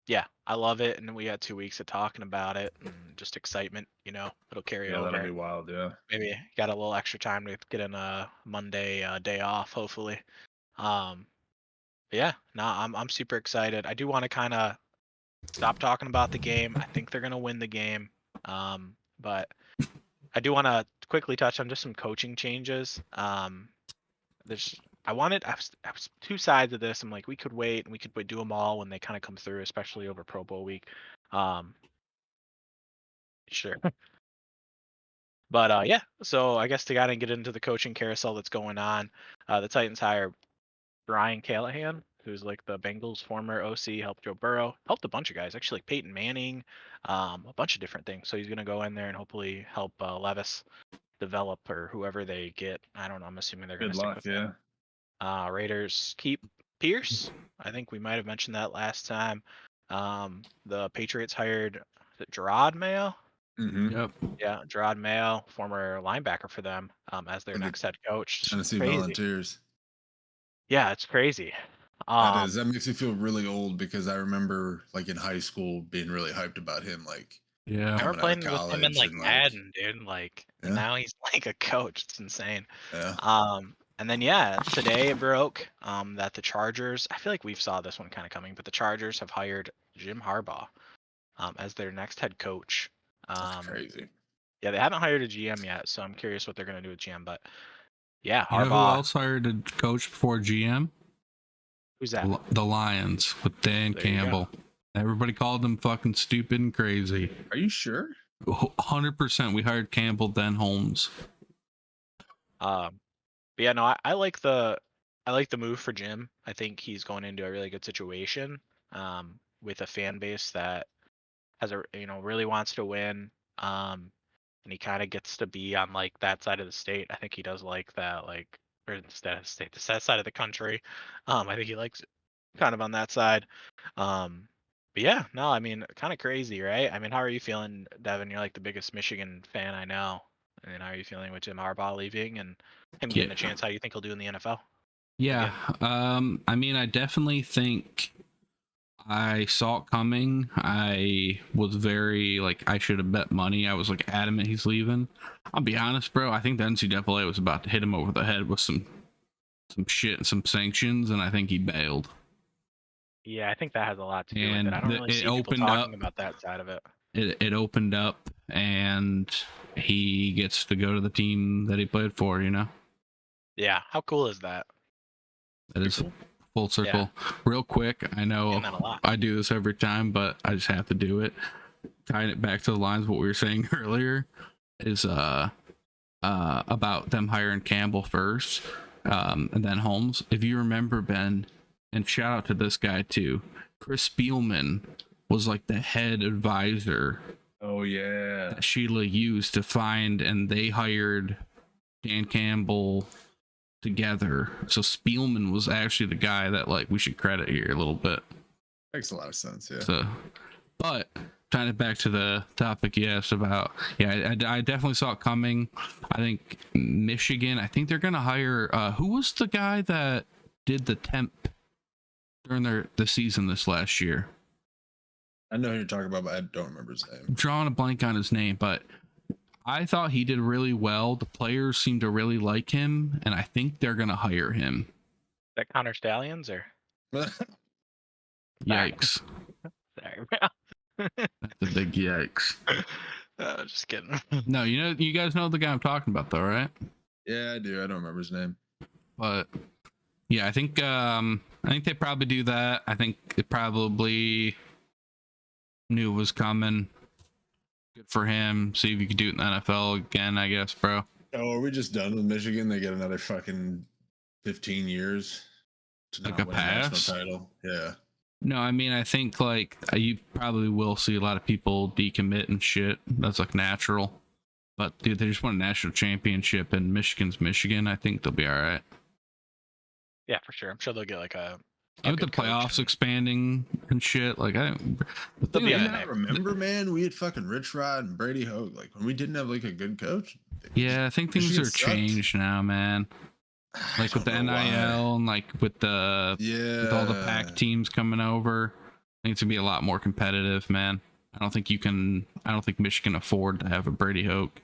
A: Yeah, I love it, and then we got 2 weeks of talking about it and just excitement. You know, it'll carry
D: Yeah, that'll
A: over.
D: be wild. Yeah.
A: Maybe got a little extra time to get in a Monday day off, hopefully. But yeah, no, I'm super excited. I do want to kind of stop talking about the game. I think they're gonna win the game. But I do want to quickly touch on just some coaching changes. I was two sides of this. I'm like, we could wait and we could do them all when they kind of come through, especially over Pro Bowl week. Sure. But yeah, so I guess to kind of get into the coaching carousel that's going on, the Titans hire Brian Callahan who's like the Bengals former OC, helped Joe Burrow, helped a bunch of guys, actually like Peyton Manning, a bunch of different things. So he's gonna go in there and hopefully help Levis develop or whoever they get. I don't know. I'm assuming they're gonna
B: Good
A: stick
B: luck,
A: with
B: yeah.
A: him. Raiders keep Pierce. I think we might have mentioned that last time. The Patriots hired is it Gerard Mayo.
B: Mm-hmm.
C: Yep.
A: Yeah, Gerard Mayo, former linebacker for them, as their
B: For the
A: next head coach. It's
B: Tennessee
A: crazy.
B: Volunteers.
A: Yeah, it's crazy.
B: That is. That makes me feel really old because I remember, like in high school, being really hyped about him. Like,
C: Yeah.
A: I
B: coming
A: remember
B: out of
A: playing with him in
B: college
A: like
B: and
A: Madden, dude. Like, and
B: Yeah.
A: now he's like a coach. It's insane.
B: yeah.
A: And then yeah, today it broke that the Chargers. I feel like we've saw this one kind of coming, but the Chargers have hired Jim Harbaugh as their next head coach.
B: That's crazy.
A: Yeah, they haven't hired a GM yet, so I'm curious what they're gonna do with GM. But yeah,
C: You know who
A: Harbaugh.
C: else hired a coach before GM?
A: Who's that?
C: The Lions with Dan
A: There you go.
C: Campbell. Everybody called them fucking stupid and crazy.
B: Are you sure?
C: 100%. We hired Campbell, then Holmes.
A: But yeah, no, I like the move for Jim. I think he's going into a really good situation with a fan base that has a really wants to win. And he kind of gets to be on like that side of the state. I think he does like that, like or instead of state, that side of the country. I think he likes it kind of on that side. But yeah, no, I mean, kind of crazy, right? I mean, how are you feeling, Devin? You're like the biggest Michigan fan I know. I mean, how are you feeling with Jim Harbaugh leaving and him getting a chance? How you think he'll do in the NFL?
C: Yeah. I mean, I definitely think I saw it coming. I was very like, I should have bet money. I was like adamant he's leaving. I'll be honest, bro. I think the NCAA was about to hit him over the head with some shit and some sanctions, and I think he bailed.
A: Yeah, I think that has a lot to do with
C: And
A: it. I don't really see people talking about that side of it.
C: It opened up, and he gets to go to the team that he played for. You know.
A: Yeah, how cool is that?
C: That is full circle. Real quick, I know
A: Getting that a lot.
C: I do this every time, but I just have to do it. Tying it back to the lines of what we were saying earlier is about them hiring Campbell first, and then Holmes. If you remember, Ben, and shout out to this guy too, Chris Spielman was like the head advisor
B: Oh yeah.
C: that Sheila used to find, and they hired Dan Campbell together. So Spielman was actually the guy that like we should credit here a little bit.
B: Makes a lot of sense, yeah.
C: So, but tying it back to the topic you asked about, yeah, I definitely saw it coming. I think Michigan, I think they're gonna hire who was the guy that did the temp during the season this last year?
B: I know who you're talking about, but I don't remember his name.
C: I'm drawing a blank on his name, but I thought he did really well. The players seem to really like him, and I think they're gonna hire him.
A: Is that Connor Stallions or?
C: Yikes!
A: Sorry,
C: That's a big yikes.
A: just kidding.
C: No, you guys know the guy I'm talking about, though, right?
B: Yeah, I do. I don't remember his name.
C: But yeah, I think they probably do that. I think it probably knew it was coming. Good for him. See if you could do it in the NFL again, I guess, bro.
B: Oh, are we just done with Michigan? They get another fucking 15 years to
C: Like
B: not
C: a
B: win
C: pass?
B: a national title. Yeah.
C: No, I mean, I think like you probably will see a lot of people decommit and shit. That's like natural. But dude, they just won a national championship, and Michigan's Michigan. I think they'll be all right.
A: Yeah, for sure. I'm sure they'll get like a.
C: And with the
A: good coach
C: playoffs
A: and-
C: expanding and shit, like
A: They'll be
B: Do
A: a
B: you
A: good
B: not
A: name.
B: remember, man? We had fucking Rich Rod and Brady Hoke. Like when we didn't have like a good coach.
C: yeah, I think things
B: Michigan
C: are
B: sucked.
C: changed now, man.
B: I
C: Like with the
B: don't know why.
C: NIL and like with the
B: Yeah.
C: with all the pack teams coming over, I think it's gonna be a lot more competitive, man. I don't think Michigan afford to have a Brady Hoke.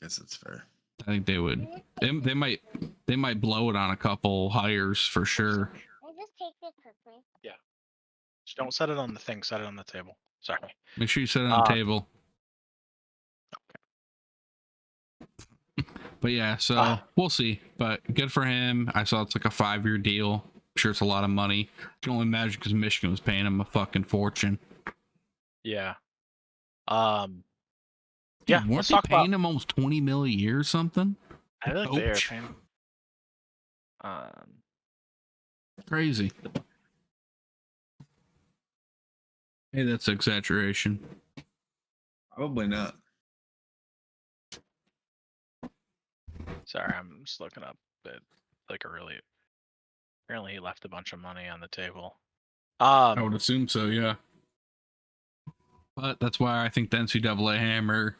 B: Guess that's fair.
C: I think they would. They might blow it on a couple hires for sure.
A: Just don't set it on the thing. Set it on the table. Sorry.
C: Make sure you set it on the table. But yeah, so we'll see. But good for him. I saw it's like a 5-year deal. I'm sure it's a lot of money. I can only imagine because Michigan was paying him a fucking fortune.
A: Yeah.
C: Dude,
A: Yeah.
C: weren't
A: Let's
C: they
A: talk about.
C: paying him almost $20 million a year or something?
A: I feel like they are
C: Coach?
A: paying.
C: Crazy. Hey, that's exaggeration.
B: Probably not.
A: Sorry, I'm just looking up that like apparently he left a bunch of money on the table.
C: I would assume so, yeah. But that's why I think the NCAA hammer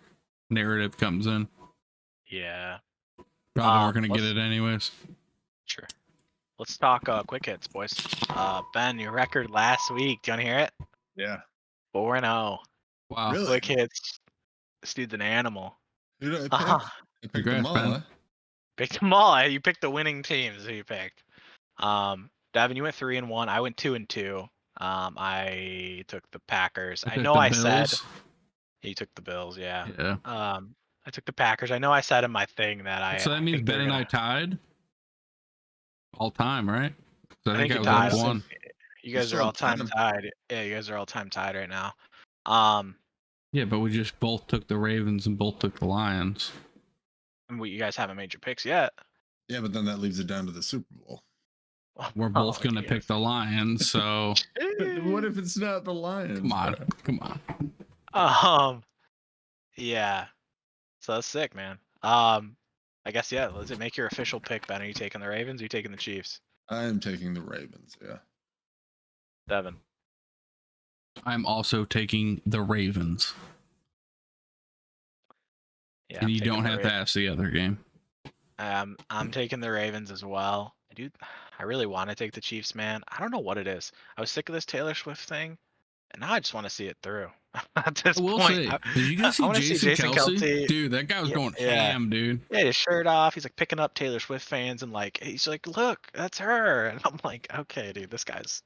C: narrative comes in.
A: Yeah.
C: Probably we're gonna get it anyways.
A: Sure. Let's talk quick hits, boys. Ben, your record last week. Do you want to hear it?
B: Yeah.
A: 4-0.
C: Wow.
B: Really?
A: Quick hits. This dude's an animal.
B: Who did I pick?
A: Uh-huh.
B: I picked
C: Congrats,
B: them all,
C: Ben.
B: huh?
A: Picked them all. You picked the winning teams. Who you picked? Devin, you went 3-1. I went 2-2. I took the Packers. I know I said he took the Bills. Yeah.
C: Yeah.
A: I took the Packers. I know I said in my thing that
C: So that means
A: think
C: Ben
A: they're
C: and I
A: gonna-
C: tied all time, right? So
A: I think
C: I
A: you
C: was
A: tied.
C: up one.
A: You guys
B: still
A: are all
B: have
A: time
B: 10.
A: tied. Yeah, you guys are all time tied right now.
C: Yeah, but we just both took the Ravens and both took the Lions.
A: And you guys haven't made your picks yet.
B: Yeah, but then that leaves it down to the Super Bowl.
C: We're both gonna pick the Lions, so
B: What if it's not the Lions?
C: come on,
B: bro?
C: come on.
A: Yeah. So that's sick, man. I guess yeah. Let's make your official pick, Ben. Are you taking the Ravens? Or are you taking the Chiefs?
B: I am taking the Ravens, yeah.
A: Devin.
C: I'm also taking the Ravens.
A: Yeah.
C: And
A: I'm
C: you
A: taking
C: don't
A: the
C: have to ask the other game.
A: I'm taking the Ravens as well. Dude, I really want to take the Chiefs, man. I don't know what it is. I was sick of this Taylor Swift thing, and now I just want to see it through. At this
C: I will
A: point,
C: say, did you guys see
A: wanna see
C: Jason
A: Jason
C: Kelce?
A: Kelce.
C: Dude, that guy was going ham, dude.
A: Yeah, his shirt off. He's like picking up Taylor Swift fans and like he's like, look, that's her. And I'm like, okay, dude, this guy's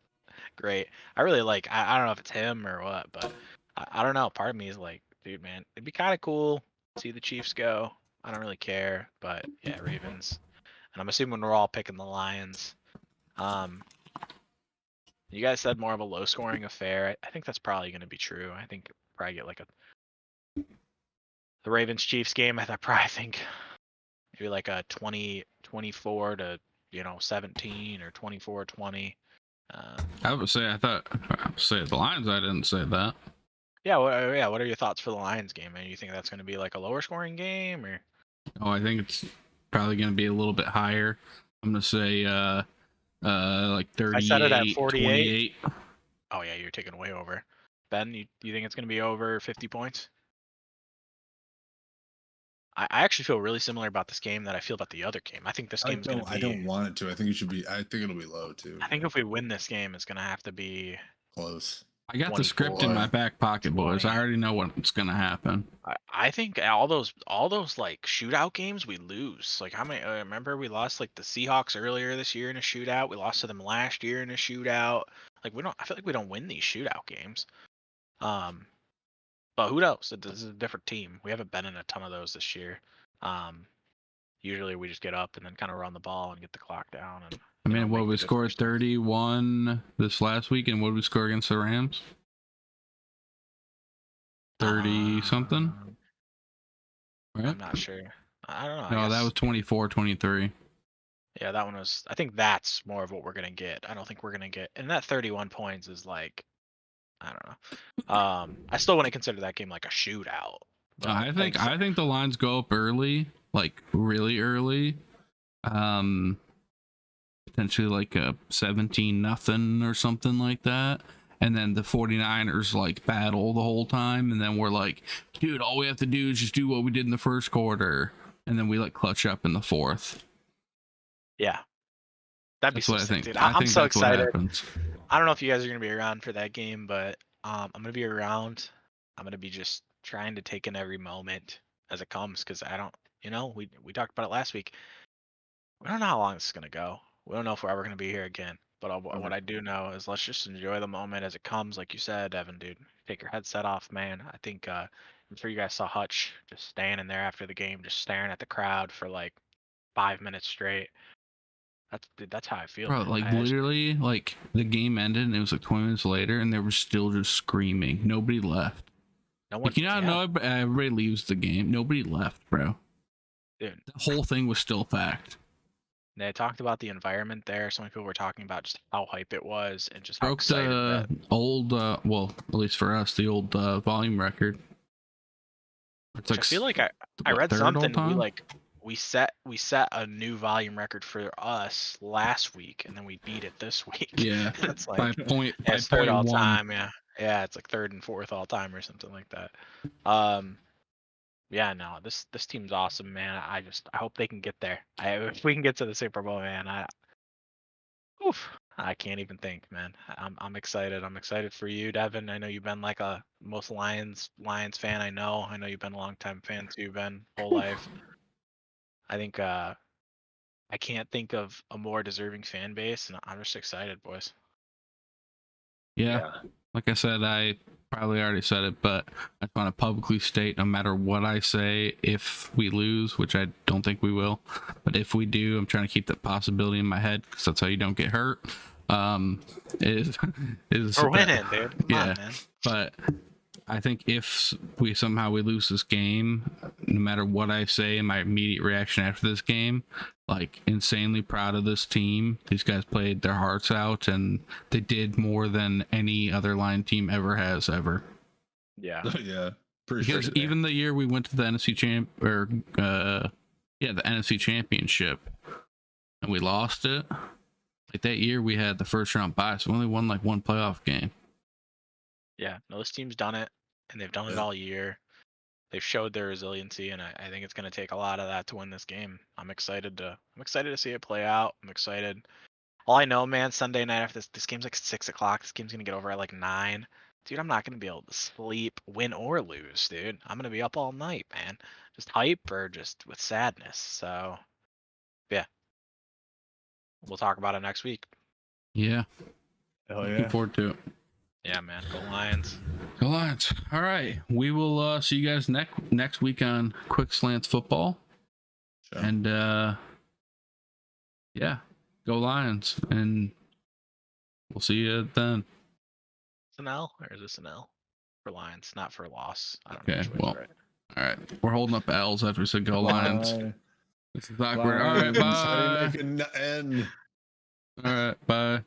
A: great. I really like. I don't know if it's him or what, but I don't know. Part of me is like, dude, man, it'd be kind of cool to see the Chiefs go. I don't really care, but yeah, Ravens. And I'm assuming we're all picking the Lions. You guys said more of a low scoring affair. I think that's probably going to be true. I think probably get like the Ravens Chiefs game. I probably think maybe like a 24 to 17 or 24-20.
C: I would say the Lions. I didn't say that.
A: Yeah, what are your thoughts for the Lions game? Man, you think that's going to be like a lower scoring game or?
C: Oh, I think it's probably going to be a little bit higher. I'm going to say like 38,
A: I set it at 48.
C: 28.
A: Oh yeah, you're taking way over. Ben, you think it's going to be over 50 points? I actually feel really similar about this game that I feel about the other game. I think this game's going to be.
B: I don't want it to. I think it should be. I think it'll be low too.
A: I think if we win this game, it's going to have to be
B: Close.
C: I got the script in my back pocket, boys. I already know what's going to happen.
A: I think all those like shootout games we lose. Like how many? Remember we lost like the Seahawks earlier this year in a shootout. We lost to them last year in a shootout. Like we don't. I feel like we don't win these shootout games. But who knows? This is a different team. We haven't been in a ton of those this year. Usually we just get up and then kind of run the ball and get the clock down. And
C: I mean, what
A: make
C: we
A: the
C: scored
A: difference.
C: 31 this last week, and what did we score against the Rams? 30 something, right?
A: I'm not sure. I don't know.
C: No,
A: I
C: that
A: guess-
C: was 24-23.
A: Yeah, that one was. I think that's more of what we're gonna get. I don't think we're gonna get. And that 31 points is like, I don't know. I still wouldn't consider that game like a shootout. but
C: I think the lines go up early, like really early. Potentially like a 17-0 or something like that. And then the 49ers like battle the whole time, and then we're like, dude, all we have to do is just do what we did in the first quarter, and then we like clutch up in the fourth.
A: Yeah, that'd be
C: That's
A: so
C: what I
A: sick,
C: think.
A: dude.
C: I
A: I'm
C: think
A: so
C: that's what
A: excited.
C: happens.
A: I don't know if you guys are gonna be around for that game, but I'm gonna be around. I'm gonna be just trying to take in every moment as it comes because I don't. We talked about it last week. We don't know how long this is gonna go. We don't know if we're ever gonna be here again. But what I do know is let's just enjoy the moment as it comes, like you said, Evan, dude. Take your headset off, man. I think I'm sure you guys saw Hutch just standing there after the game, just staring at the crowd for like 5 minutes straight. That's how I feel.
C: Bro,
A: man.
C: like
A: I
C: literally, like the game ended and it was like 20 minutes later, and they were still just screaming. Nobody left.
A: no one.
C: Like, you know, everybody leaves the game. Nobody left, bro.
A: Dude.
C: The whole thing was still packed.
A: They talked about the environment there. So many people were talking about just how hype it was and just how
C: Broke
A: excited
C: the old, well, at least for us, the old volume record. It's
A: I
C: like
A: feel like I
C: what,
A: read
C: third all
A: something
C: time?
A: we set a new volume record for us last week, and then we beat it this week.
C: Yeah,
A: It's
C: by
A: like
C: point
A: yeah,
C: by
A: it's third
C: point
A: all
C: one.
A: time. Yeah, it's like third and fourth all time or something like that. Yeah, no, this team's awesome, man. I hope they can get there. If we can get to the Super Bowl, man, oof, I can't even think, man. I'm excited. I'm excited for you, Devin. I know you've been like a most Lions fan. I know you've been a long time fan too, Ben, whole life. I think I can't think of a more deserving fan base, and I'm just excited, boys.
C: Yeah, like I said, I probably already said it, but I just want to publicly state, no matter what I say, if we lose, which I don't think we will, but if we do, I'm trying to keep that possibility in my head because that's how you don't get hurt. Is
A: We're winning, dude. Come
C: yeah,
A: on, man.
C: but I think if we somehow lose this game, no matter what I say, my immediate reaction after this game, like insanely proud of this team. These guys played their hearts out, and they did more than any other line team ever has ever.
A: Yeah.
B: Yeah.
C: Because even the year we went to the NFC the NFC Championship, and we lost it. Like that year, we had the first round bye, so we only won like one playoff game.
A: Yeah, no, this team's done it, and they've done it all year. They've showed their resiliency, and I think it's going to take a lot of that to win this game. I'm excited to see it play out. I'm excited. All I know, man, Sunday night after this game's like 6 o'clock. This game's gonna get over at like 9. Dude, I'm not gonna be able to sleep, win or lose, dude. I'm gonna be up all night, man. Just hype or just with sadness. So, yeah, we'll talk about it next week.
C: Yeah.
B: Hell
C: Looking forward to it.
A: Yeah, man. Go Lions.
C: Go Lions. All right. We will see you guys next week on Quick Slants Football.
B: Sure.
C: And yeah, go Lions. And we'll see you then.
A: It's an L or is this an L for Lions, not for loss? I don't
C: Okay,
A: know which
C: well,
A: right.
C: All right. We're holding up L's after we said go Lions. This is awkward.
B: Lions.
C: All right,
B: How do you
C: bye.
B: make an N?
C: All right, bye.